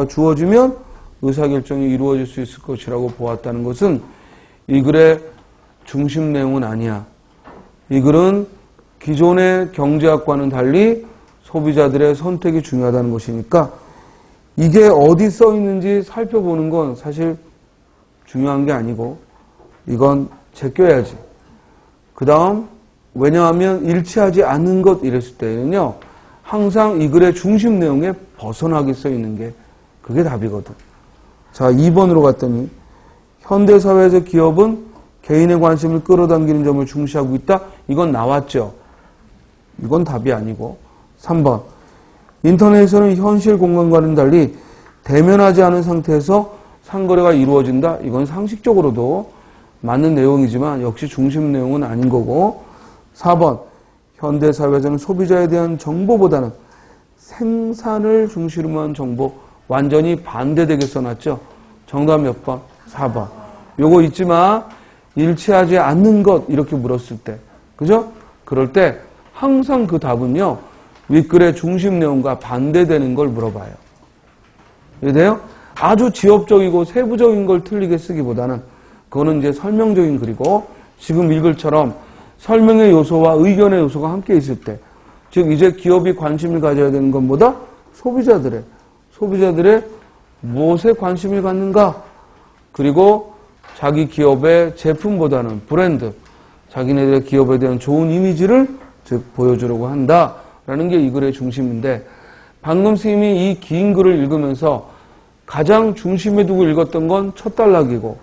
주어지면 의사결정이 이루어질 수 있을 것이라고 보았다는 것은 이 글의 중심 내용은 아니야. 이 글은 기존의 경제학과는 달리 소비자들의 선택이 중요하다는 것이니까 이게 어디 써 있는지 살펴보는 건 사실 중요한 게 아니고 이건 제껴야지. 그 다음, 왜냐하면 일치하지 않는 것 이랬을 때는요, 항상 이 글의 중심 내용에 벗어나게 써 있는 게 그게 답이거든. 자, 2번으로 갔더니 현대사회에서 기업은 개인의 관심을 끌어당기는 점을 중시하고 있다. 이건 나왔죠. 이건 답이 아니고. 3번. 인터넷에서는 현실 공간과는 달리 대면하지 않은 상태에서 상거래가 이루어진다. 이건 상식적으로도 맞는 내용이지만 역시 중심 내용은 아닌 거고. 4번. 현대사회에서는 소비자에 대한 정보보다는 생산을 중심으로 한 정보, 완전히 반대되게 써놨죠. 정답 몇 번? 4번. 요거 잊지 마. 일치하지 않는 것 이렇게 물었을 때, 그죠? 그럴 때 항상 그 답은요 윗글의 중심 내용과 반대되는 걸 물어봐요. 이해돼요? 아주 지엽적이고 세부적인 걸 틀리게 쓰기보다는 그거는 이제 설명적인 글이고, 지금 이 글처럼 설명의 요소와 의견의 요소가 함께 있을 때, 즉 이제 기업이 관심을 가져야 되는 건 뭐다? 소비자들의 무엇에 관심을 갖는가? 그리고 자기 기업의 제품보다는 브랜드, 자기네들의 기업에 대한 좋은 이미지를 즉 보여주려고 한다라는 게 이 글의 중심인데, 방금 스님이 이 긴 글을 읽으면서 가장 중심에 두고 읽었던 건 첫 단락이고,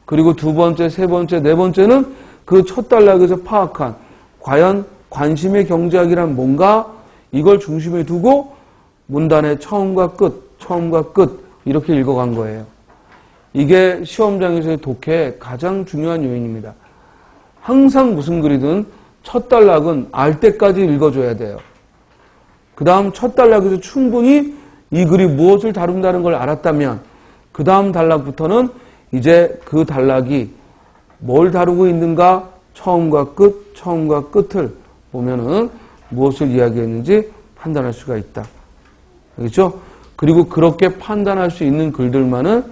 그리고 두 번째, 세 번째, 네 번째는 그 첫 단락에서 파악한 과연 관심의 경제학이란 뭔가, 이걸 중심에 두고 문단의 처음과 끝 이렇게 읽어간 거예요. 이게 시험장에서의 독해의 가장 중요한 요인입니다. 항상 무슨 글이든 첫 단락은 알 때까지 읽어줘야 돼요. 그 다음 첫 단락에서 충분히 이 글이 무엇을 다룬다는 걸 알았다면 그 다음 단락부터는 이제 그 단락이 뭘 다루고 있는가, 처음과 끝을 보면은 무엇을 이야기했는지 판단할 수가 있다. 알겠죠? 그리고 그렇게 판단할 수 있는 글들만을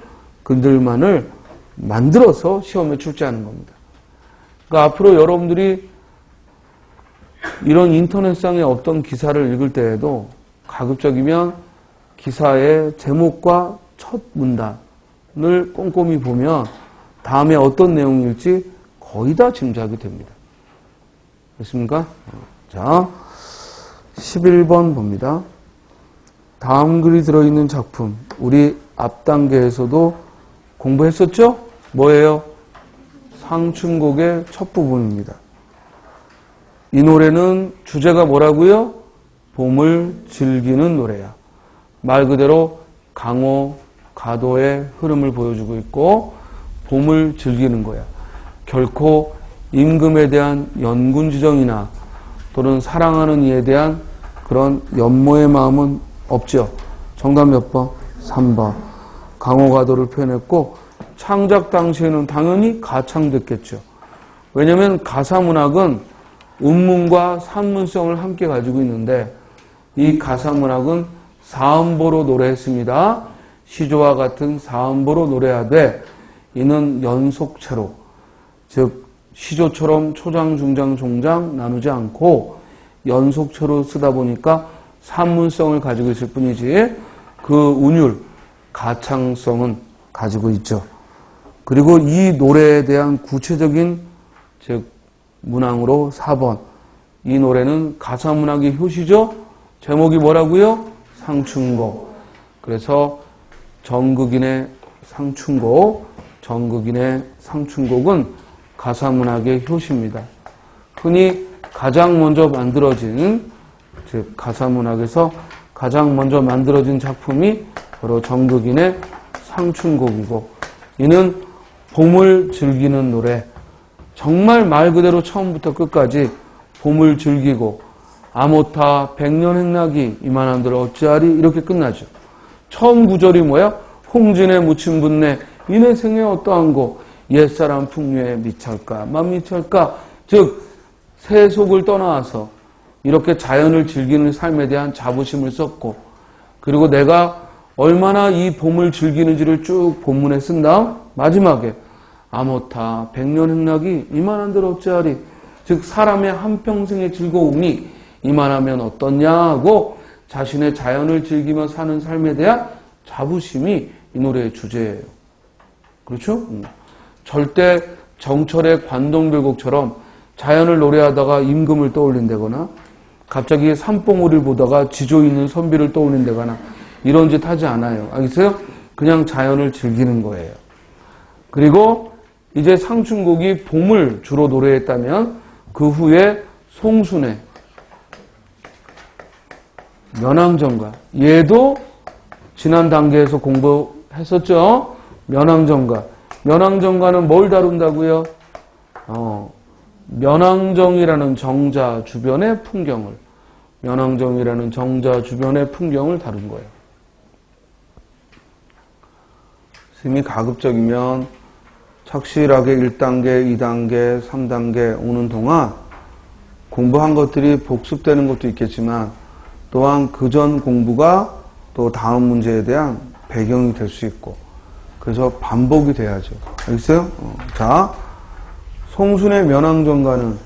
만들어서 시험에 출제하는 겁니다. 그러니까 앞으로 여러분들이 이런 인터넷상의 어떤 기사를 읽을 때에도 가급적이면 기사의 제목과 첫 문단을 꼼꼼히 보면 다음에 어떤 내용일지 거의 다 짐작이 됩니다. 됐습니까? 자, 11번 봅니다. 다음 글이 들어있는 작품, 우리 앞 단계에서도 공부했었죠? 뭐예요? 상춘곡의 첫 부분입니다. 이 노래는 주제가 뭐라고요? 봄을 즐기는 노래야. 말 그대로 강호, 가도의 흐름을 보여주고 있고 봄을 즐기는 거야. 결코 임금에 대한 연군지정이나 또는 사랑하는 이에 대한 그런 연모의 마음은 없죠. 정답 몇 번? 3번. 강호가도를 표현했고 창작 당시에는 당연히 가창됐겠죠. 왜냐하면 가사문학은 음문과 산문성을 함께 가지고 있는데 이 가사문학은 사음보로 노래했습니다. 시조와 같은 사음보로 노래하되 이는 연속체로, 즉 시조처럼 초장, 중장, 종장 나누지 않고 연속체로 쓰다 보니까 산문성을 가지고 있을 뿐이지 그 운율, 가창성은 가지고 있죠. 그리고 이 노래에 대한 구체적인 즉 문항으로 4번. 이 노래는 가사문학의 효시죠. 제목이 뭐라고요? 상춘곡. 그래서 정극인의 상춘곡은 가사문학의 효시입니다. 흔히 가장 먼저 만들어진, 즉 가사문학에서 가장 먼저 만들어진 작품이 바로 정극인의 상춘곡이고, 이는 봄을 즐기는 노래, 정말 말 그대로 처음부터 끝까지 봄을 즐기고 아모타 백년행락이 이만한들 어찌하리 이렇게 끝나죠. 처음 구절이 뭐야? 홍진에 묻힌 분내 이내 생에 어떠한고 옛사람 풍류에 미찰까 만미찰까. 즉 세속을 떠나서 이렇게 자연을 즐기는 삶에 대한 자부심을 썼고, 그리고 내가 얼마나 이 봄을 즐기는지를 쭉 본문에 쓴 다음 마지막에 아모타 백년행락이 이만한들 어찌하리, 즉 사람의 한평생의 즐거움이 이만하면 어떻냐 하고 자신의 자연을 즐기며 사는 삶에 대한 자부심이 이 노래의 주제예요. 그렇죠? 절대 정철의 관동별곡처럼 자연을 노래하다가 임금을 떠올린다거나 갑자기 산봉우리를 보다가 지조 있는 선비를 떠올린다거나 이런 짓 하지 않아요. 알겠어요? 그냥 자연을 즐기는 거예요. 그리고 이제 상춘곡이 봄을 주로 노래했다면 그 후에 송순의 면왕정가, 얘도 지난 단계에서 공부했었죠. 면왕정가는 뭘 다룬다고요? 면왕정이라는 정자 주변의 풍경을 다룬 거예요. 스님이 가급적이면 착실하게 1단계, 2단계, 3단계 오는 동안 공부한 것들이 복습되는 것도 있겠지만 또한 그전 공부가 또 다음 문제에 대한 배경이 될 수 있고 그래서 반복이 돼야죠. 알겠어요? 자, 송순의 면왕정가는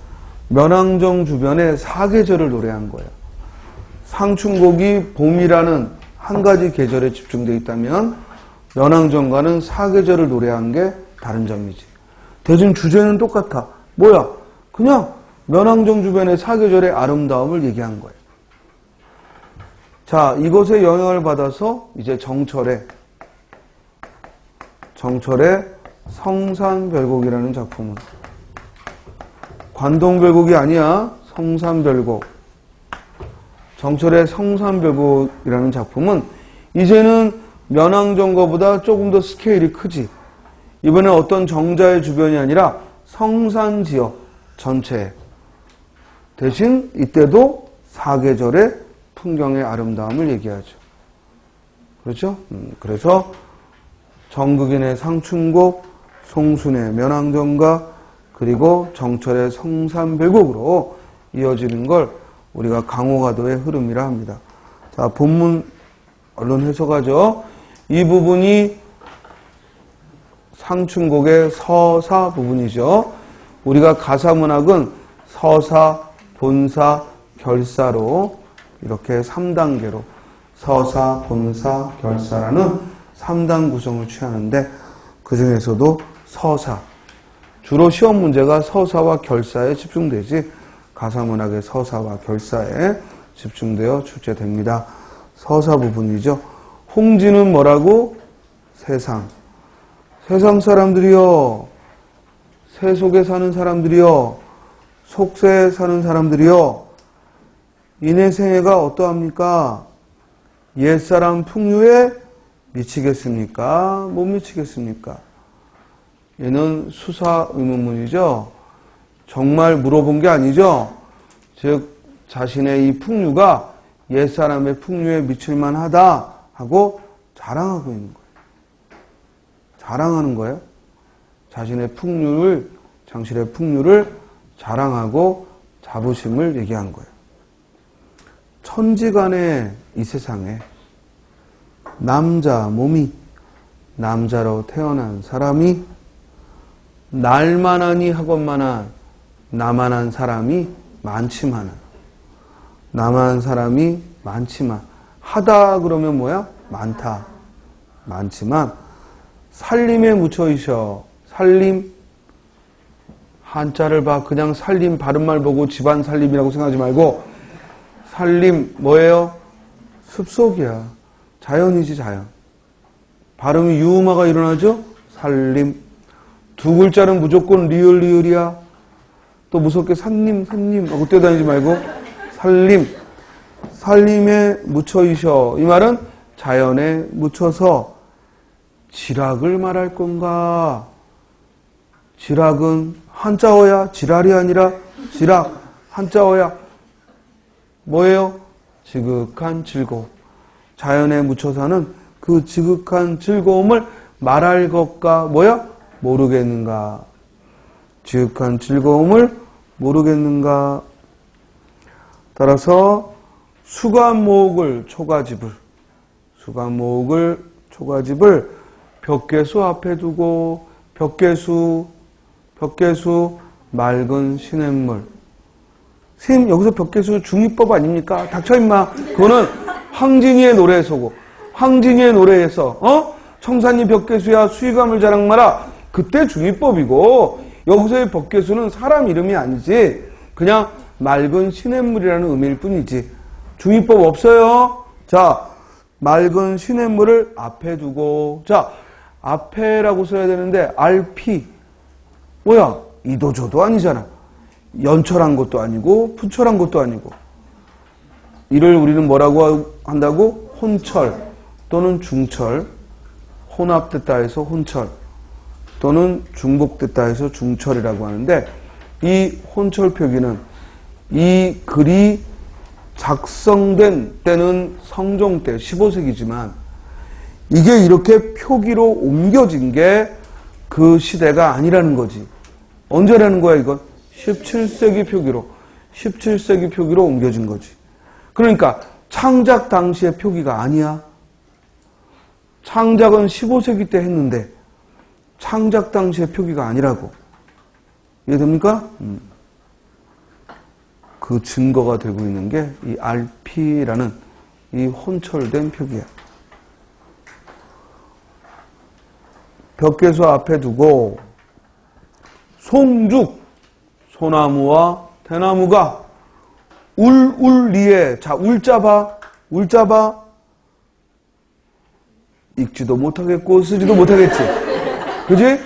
면왕정 주변의 사계절을 노래한 거예요. 상춘곡이 봄이라는 한 가지 계절에 집중되어 있다면 면왕정가는 사계절을 노래한 게 다른 점이지. 대신 주제는 똑같아. 뭐야? 그냥 면왕정 주변의 사계절의 아름다움을 얘기한 거예요. 자, 이것에 영향을 받아서 이제 정철의 성산별곡이라는 작품은 관동별곡이 아니야. 성산별곡. 정철의 성산별곡이라는 작품은 이제는 면왕정가보다 조금 더 스케일이 크지. 이번에 어떤 정자의 주변이 아니라 성산지역 전체에. 대신 이때도 사계절의 풍경의 아름다움을 얘기하죠. 그렇죠? 그래서 정극인의 상춘곡, 송순의 면왕정가, 그리고 정철의 성산별곡으로 이어지는 걸 우리가 강호가도의 흐름이라 합니다. 자, 본문 얼른 해석하죠. 이 부분이 상춘곡의 서사 부분이죠. 우리가 가사문학은 서사, 본사, 결사로 이렇게 3단계로 서사, 본사, 결사라는 3단 구성을 취하는데 그 중에서도 서사, 주로 시험 문제가 서사와 결사에 집중되지 가사문학의 서사와 결사에 집중되어 출제됩니다. 서사 부분이죠. 홍지는 뭐라고? 세상. 세상 사람들이요. 새 속에 사는 사람들이요. 속세에 사는 사람들이요. 인해생애가 어떠합니까? 옛사람 풍류에 미치겠습니까? 못 미치겠습니까? 얘는 수사 의문문이죠. 정말 물어본 게 아니죠. 즉 자신의 이 풍류가 옛사람의 풍류에 미칠만 하다 하고 자랑하고 있는 거예요. 자랑하는 거예요. 자신의 풍류를, 장실의 풍류를 자랑하고 자부심을 얘기한 거예요. 천지간의 이 세상에 남자 몸이 남자로 태어난 사람이 날만하니 하건만한 나만한 사람이 많지만 나만한 사람이 많지만 하다 그러면 뭐야? 많다. 많지만 살림에 묻혀있어. 살림 한자를 봐. 그냥 살림 바른말 보고 집안 살림이라고 생각하지 말고 살림 뭐예요? 습속이야. 자연이지 자연. 발음이 유음화가 일어나죠? 살림. 두 글자는 무조건 리을이야. 또 무섭게 산님 하고 뛰어다니지 말고 살림. 살림에 묻혀이셔. 이 말은 자연에 묻혀서 지락을 말할 건가? 지락은 한자어야. 지랄이 아니라 지락. 한자어야. 뭐예요? 지극한 즐거움. 자연에 묻혀 사는 그 지극한 즐거움을 말할 것과 뭐야? 모르겠는가? 지극한 즐거움을 모르겠는가? 따라서 수간모옥을 초가집을 벽계수 앞에 두고 벽계수 맑은 시냇물. 선생님 여기서 벽계수 중의법 아닙니까? 닥쳐 임마. 그거는 황진이의 노래에서고 황진이의 노래에서 청산리 벽계수야 수위감을 자랑 마라. 그때 중의법이고 여기서의 벽계수는 사람 이름이 아니지 그냥 맑은 시냇물이라는 의미일 뿐이지 중의법 없어요. 자, 맑은 시냇물을 앞에 두고 자, 앞에라고 써야 되는데 RP 뭐야? 이도저도 아니잖아. 연철한 것도 아니고 푸철한 것도 아니고 이를 우리는 뭐라고 한다고? 혼철 또는 중철, 혼합됐다 해서 혼철 또는 중복됐다 해서 중철이라고 하는데 이 혼철 표기는 이 글이 작성된 때는 성종 때 15세기지만 이게 이렇게 표기로 옮겨진 게 그 시대가 아니라는 거지. 언제라는 거야 이건? 17세기 표기로. 17세기 표기로 옮겨진 거지. 그러니까 창작 당시의 표기가 아니야. 창작은 15세기 때 했는데 창작 당시의 표기가 아니라고. 이해됩니까? 그 증거가 되고 있는 게 이 RP라는 이 혼철된 표기야. 벽계수 앞에 두고 송죽, 소나무와 대나무가 울리에, 자, 울자봐, 울자봐. 읽지도 못하겠고 쓰지도 못하겠지. 그지?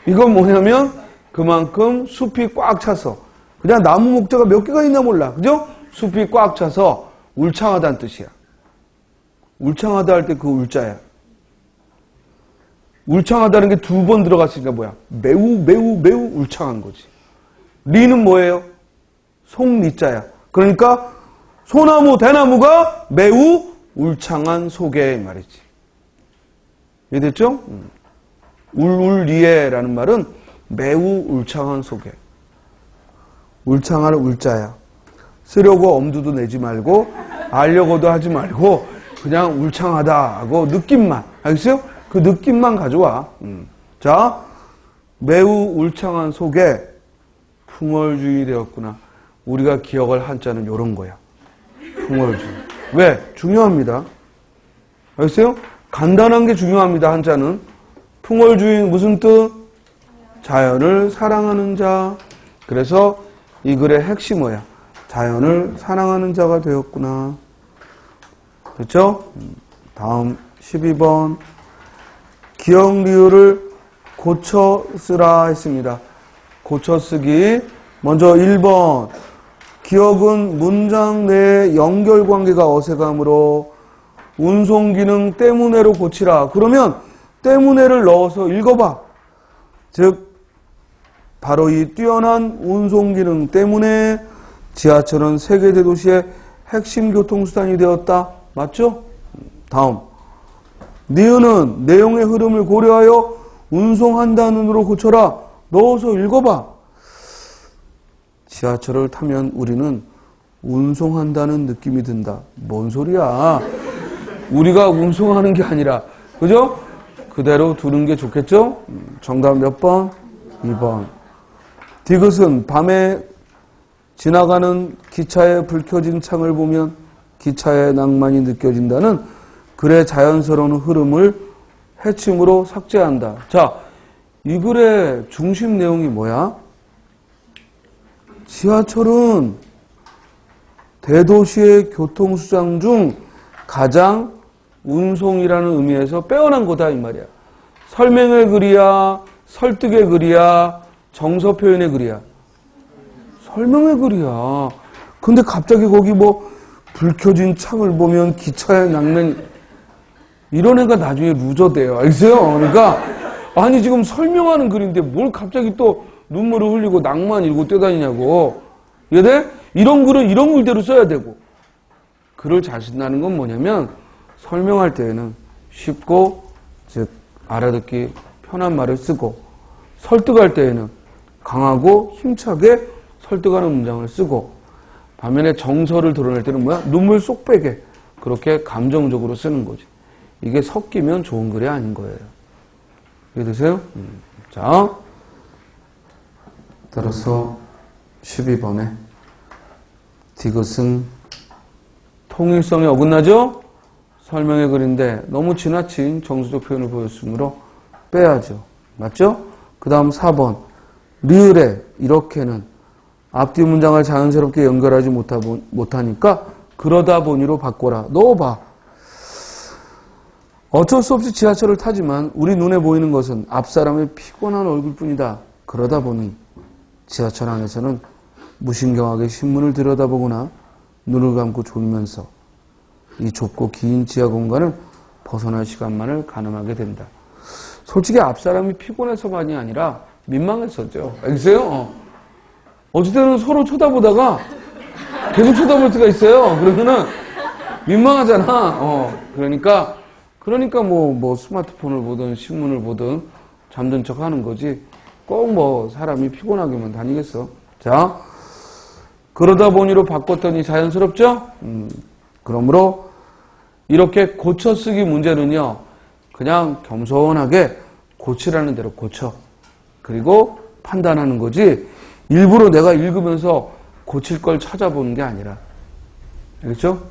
이건 뭐냐면 그만큼 숲이 꽉 차서, 그냥 나무 목자가 몇 개가 있나 몰라. 그죠? 숲이 꽉 차서 울창하다는 뜻이야. 울창하다 할 때 그 울자야. 울창하다는 게 두 번 들어갔으니까 뭐야? 매우 울창한 거지. 리는 뭐예요? 송리자야. 그러니까 소나무, 대나무가 매우 울창한 속에 말이지. 이해됐죠? 울리에라는 말은 매우 울창한 속에. 울창한 울자야. 쓰려고 엄두도 내지 말고 알려고도 하지 말고 그냥 울창하다 하고 느낌만. 알겠어요? 그 느낌만 가져와. 자, 매우 울창한 속에 풍월주의 되었구나. 우리가 기억할 한자는 이런 거야. 풍월주의. 왜? 중요합니다. 알겠어요? 간단한 게 중요합니다. 한자는. 풍월주의는 무슨 뜻? 자연을 사랑하는 자. 그래서 이 글의 핵심 뭐야? 자연을 사랑하는 자가 되었구나. 됐죠? 다음 12번. 기억리을을 고쳐 쓰라 했습니다. 고쳐 쓰기. 먼저 1번. 기억은 문장 내의 연결관계가 어색하므로 운송기능 때문에로 고치라. 그러면 때문에를 넣어서 읽어봐. 즉 바로 이 뛰어난 운송기능 때문에 지하철은 세계 대도시의 핵심 교통수단이 되었다. 맞죠? 다음. 니은은 내용의 흐름을 고려하여 운송한다는으로 고쳐라. 넣어서 읽어봐. 지하철을 타면 우리는 운송한다는 느낌이 든다. 뭔 소리야? 우리가 운송하는 게 아니라, 그죠? 그대로 두는 게 좋겠죠? 정답 몇 번? 2번. 디귿은 밤에 지나가는 기차의 불 켜진 창을 보면 기차의 낭만이 느껴진다는 글의 자연스러운 흐름을 해침으로 삭제한다. 자, 이 글의 중심 내용이 뭐야? 지하철은 대도시의 교통수단 중 가장 운송이라는 의미에서 빼어난 거다 이 말이야. 설명의 글이야, 설득의 글이야, 정서 표현의 글이야. 설명의 글이야. 근데 갑자기 거기 뭐 불 켜진 창을 보면 기차의 낭만이, 이런 애가 나중에 루저 돼요. 알겠어요? 그러니까 아니 지금 설명하는 글인데 뭘 갑자기 또 눈물을 흘리고 낭만 읽고 뛰어다니냐고. 이해돼? 이런 글은 이런 글대로 써야 되고. 글을 잘 쓴다는 건 뭐냐면 설명할 때에는 쉽고 즉 알아듣기 편한 말을 쓰고, 설득할 때에는 강하고 힘차게 설득하는 문장을 쓰고, 반면에 정서를 드러낼 때는 뭐야? 눈물 쏙 빼게 그렇게 감정적으로 쓰는 거지. 이게 섞이면 좋은 글이 아닌 거예요. 이해되세요? 자, 따라서 12번에 디귿은 통일성에 어긋나죠? 설명의 글인데 너무 지나친 정서적 표현을 보였으므로 빼야죠. 맞죠? 그 다음 4번. 리을에 이렇게는 앞뒤 문장을 자연스럽게 연결하지 못하니까 그러다 보니로 바꿔라. 넣어봐. 어쩔 수 없이 지하철을 타지만 우리 눈에 보이는 것은 앞사람의 피곤한 얼굴뿐이다. 그러다 보니 지하철 안에서는 무신경하게 신문을 들여다보거나 눈을 감고 졸면서 이 좁고 긴 지하 공간을 벗어날 시간만을 가늠하게 된다. 솔직히 앞사람이 피곤해서만이 아니라 민망했었죠. 알겠어요? 어쨌든 서로 쳐다보다가 계속 쳐다볼 때가 있어요. 그러면은 민망하잖아. 그러니까 뭐 스마트폰을 보든 신문을 보든 잠든 척 하는 거지. 꼭 뭐 사람이 피곤하게만 다니겠어. 자, 그러다 보니로 바꿨더니 자연스럽죠? 그러므로 이렇게 고쳐쓰기 문제는요, 그냥 겸손하게 고치라는 대로 고쳐. 그리고 판단하는 거지, 일부러 내가 읽으면서 고칠 걸 찾아보는 게 아니라. 알겠죠?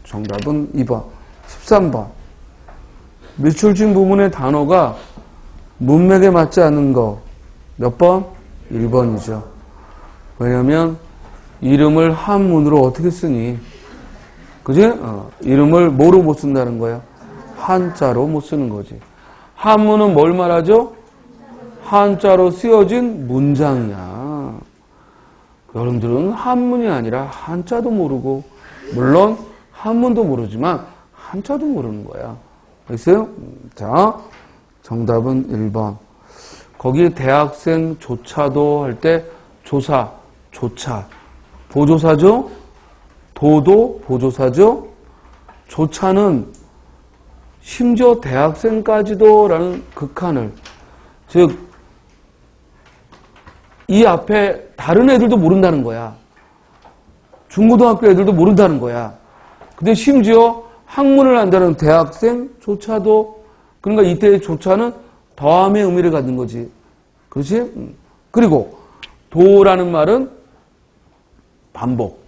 정답은 2번. 13번. 밑줄진 부분의 단어가 문맥에 맞지 않는 거. 몇 번? 1번이죠. 왜냐면 이름을 한문으로 어떻게 쓰니? 그지? 이름을 뭐로 못 쓴다는 거야? 한자로 못 쓰는 거지. 한문은 뭘 말하죠? 한자로 쓰여진 문장이야. 여러분들은 한문이 아니라 한자도 모르고, 물론 한문도 모르지만 한자도 모르는 거야. 알겠어요? 자, 정답은 1번. 거기 대학생조차도 할 때 조사, 조차. 보조사죠? 도도 보조사죠? 조차는 심지어 대학생까지도 라는 극한을, 즉, 이 앞에 다른 애들도 모른다는 거야. 중고등학교 애들도 모른다는 거야. 근데 심지어 학문을 한다는 대학생조차도, 그러니까 이때의 조차는 더함의 의미를 갖는 거지. 그렇지? 그리고 도라는 말은 반복.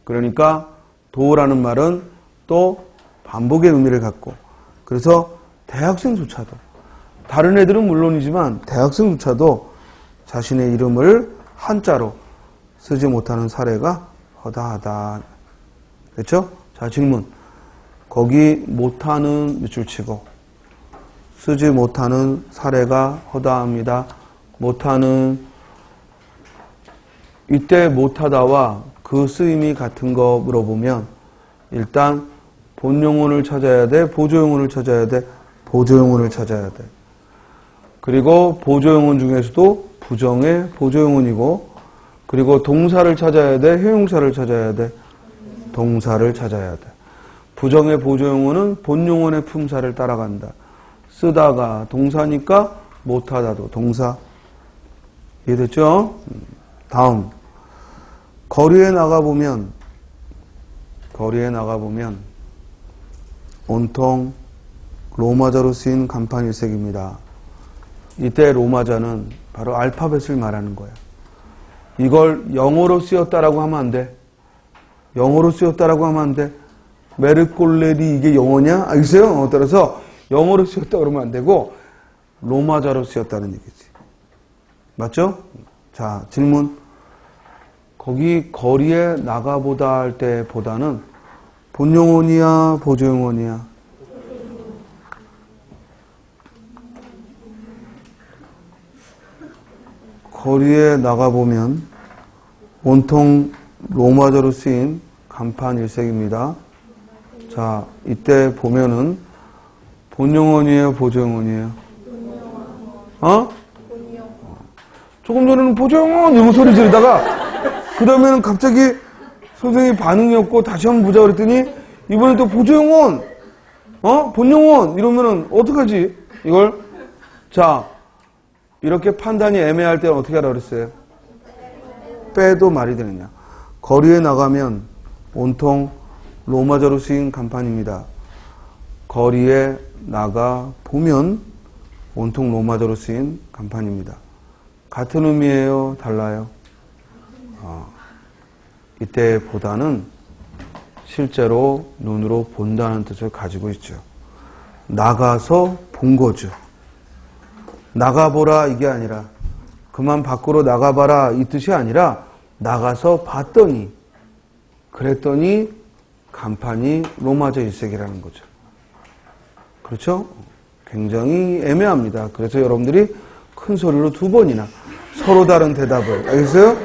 그러니까 도라는 말은 또 반복의 의미를 갖고, 그래서 대학생조차도, 다른 애들은 물론이지만 대학생조차도 자신의 이름을 한자로 쓰지 못하는 사례가 허다하다. 됐죠? 자, 질문. 거기 못하는 밑줄 치고, 쓰지 못하는 사례가 허다합니다. 못하는, 이때 못하다와 그 쓰임이 같은 거 물어보면 일단 본용어를 찾아야 돼, 보조용어를 찾아야 돼, 보조용어를 찾아야 돼. 그리고 보조용어 중에서도 부정의 보조용어이고, 그리고 동사를 찾아야 돼, 형용사를 찾아야 돼, 동사를 찾아야 돼. 부정의 보조용어는 본용어의 품사를 따라간다. 쓰다가 동사니까 못하다도 동사. 이해됐죠? 다음. 거리에 나가보면 온통 로마자로 쓰인 간판 일색입니다. 이때 로마자는 바로 알파벳을 말하는 거야. 이걸 영어로 쓰였다라고 하면 안 돼. 영어로 쓰였다라고 하면 안 돼. 메르콜레리 이게 영어냐? 알겠어요? 따라서 영어로 쓰였다 그러면 안 되고 로마자로 쓰였다는 얘기지. 맞죠? 자, 질문. 거기 거리에 나가보다 할 때 보다는 본용어냐 보조용어냐? 거리에 나가보면 온통 로마자로 쓰인 간판 일색입니다. 자, 이때 보면은 본용어니에요 보조용어니에요? 조금 전에는 보조용어 이러고 소리 지르다가 그 다음에는 갑자기 선생님이 반응이 없고 다시 한번 보자 그랬더니 이번엔 또 보조용언, 본용언 이러면은 어떡하지 이걸? 자, 이렇게 판단이 애매할 때는 어떻게 하라 그랬어요? 빼도 말이 되느냐. 거리에 나가면 온통 로마자로 쓰인 간판입니다. 거리에 나가 보면 온통 로마자로 쓰인 간판입니다. 같은 의미예요? 달라요? 이때 보다는 실제로 눈으로 본다는 뜻을 가지고 있죠. 나가서 본 거죠. 나가보라 이게 아니라 그만 밖으로 나가봐라 이 뜻이 아니라 나가서 봤더니 그랬더니 간판이 로마자 일색이라는 거죠. 그렇죠? 굉장히 애매합니다. 그래서 여러분들이 큰 소리로 2번이나 서로 다른 대답을, 알겠어요?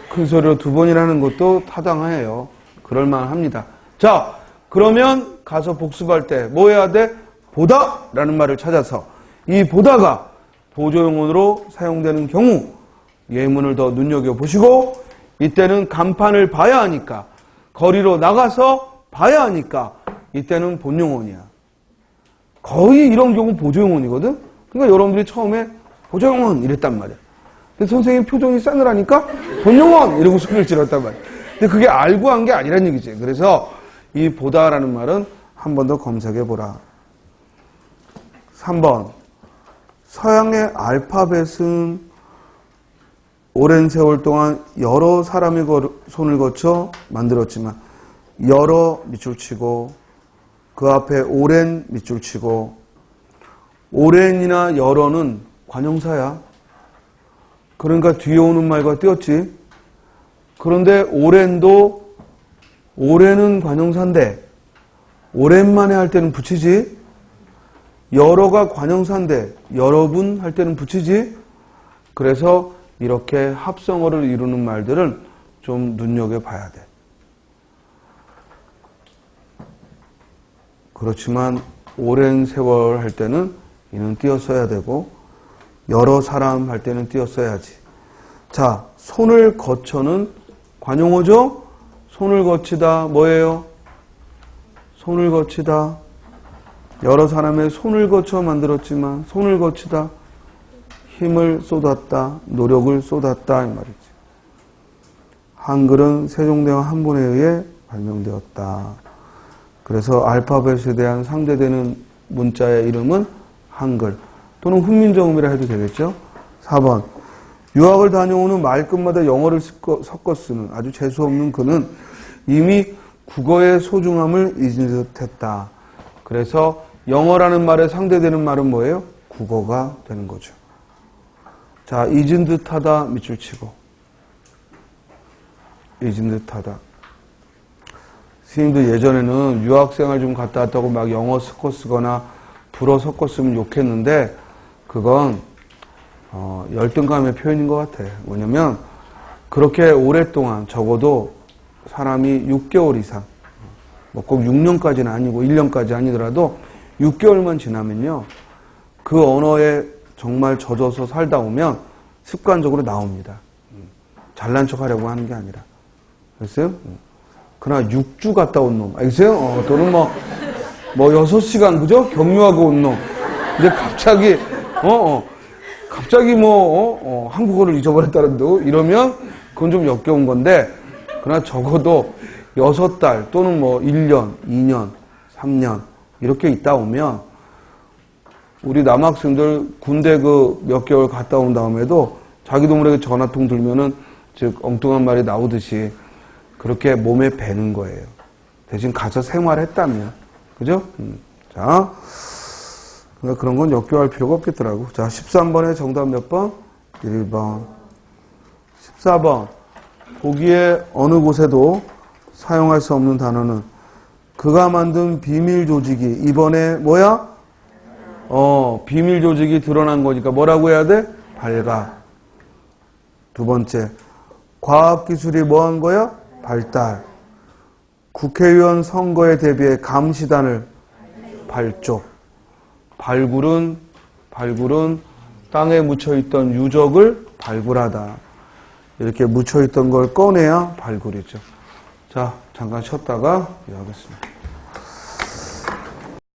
큰 소리로 2번이나 하는 것도 타당해요. 그럴만합니다. 자, 그러면 가서 복습할 때 뭐 해야 돼? 보다 라는 말을 찾아서 이 보다가 보조용어로 사용되는 경우 예문을 더 눈여겨보시고, 이때는 간판을 봐야 하니까, 거리로 나가서 봐야 하니까 이때는 본용어냐. 거의 이런 경우 보조용어이거든. 그러니까 여러분들이 처음에 호정원 이랬단 말이야. 근데 선생님 표정이 싸늘하니까 돈영원 이러고 손을 질렀단 말이야. 근데 그게 알고 한 게 아니란 얘기지. 그래서 이 보다라는 말은 한 번 더 검색해 보라. 3번. 서양의 알파벳은 오랜 세월 동안 여러 사람의 손을 거쳐 만들었지만 여러 밑줄 치고 그 앞에 오랜 밑줄 치고 오랜이나 여러는 관형사야. 그러니까 뒤에 오는 말과 띄었지. 그런데 오랜은 관형사인데 오랜만에 할 때는 붙이지. 여러가 관형사인데 여러분 할 때는 붙이지. 그래서 이렇게 합성어를 이루는 말들은 좀 눈여겨봐야 돼. 그렇지만 오랜 세월 할 때는 이는 띄었어야 되고 여러 사람 할 때는 띄었어야지. 자, 손을 거쳐는 관용어죠? 손을 거치다 뭐예요? 손을 거치다. 여러 사람의 손을 거쳐 만들었지만 손을 거치다. 힘을 쏟았다. 노력을 쏟았다. 이 말이지. 한글은 세종대왕 한 분에 의해 발명되었다. 그래서 알파벳에 대한 상대되는 문자의 이름은 한글 또는 훈민정음이라 해도 되겠죠. 4번. 유학을 다녀오는 말끝마다 영어를 섞어 쓰는 아주 재수없는 그는 이미 국어의 소중함을 잊은 듯했다. 그래서 영어라는 말에 상대되는 말은 뭐예요? 국어가 되는 거죠. 자, 잊은 듯하다 밑줄 치고 잊은 듯하다. 스님도 예전에는 유학생활 좀 갔다 왔다고 막 영어 섞어 쓰거나 불어 섞어 쓰면 욕했는데 그건 열등감의 표현인 것 같아. 뭐냐면 그렇게 오랫동안 적어도 사람이 6개월 이상 뭐 꼭 6년까지는 아니고 1년까지 아니더라도 6개월만 지나면요 그 언어에 정말 젖어서 살다 오면 습관적으로 나옵니다. 잘난 척 하려고 하는 게 아니라. 알겠어요? 그러나 6주 갔다 온 놈 알겠어요? 또는 뭐 6시간 그죠? 경유하고 온 놈 이제 갑자기 갑자기 한국어를 잊어버렸다는 둥 이러면 그건 좀 역겨운 건데 그러나 적어도 6달 또는 1년, 2년, 3년 이렇게 있다 오면 우리 남학생들 군대 몇 개월 갔다 온 다음에도 자기도 모르게 전화통 들면은 즉 엉뚱한 말이 나오듯이 그렇게 몸에 배는 거예요. 대신 가서 생활했다면. 그죠? 자. 그러니까 그런 건 역겨워할 필요가 없겠더라고. 자, 13번의 정답 몇 번? 1번. 14번. 보기에 어느 곳에도 사용할 수 없는 단어는 그가 만든 비밀 조직이 이번에 뭐야? 비밀 조직이 드러난 거니까 뭐라고 해야 돼? 발각. 두 번째. 과학기술이 뭐 한 거야? 발달. 국회의원 선거에 대비해 감시단을 발족. 발굴은 땅에 묻혀있던 유적을 발굴하다. 이렇게 묻혀있던 걸 꺼내야 발굴이죠. 자, 잠깐 쉬었다가 이어가겠습니다.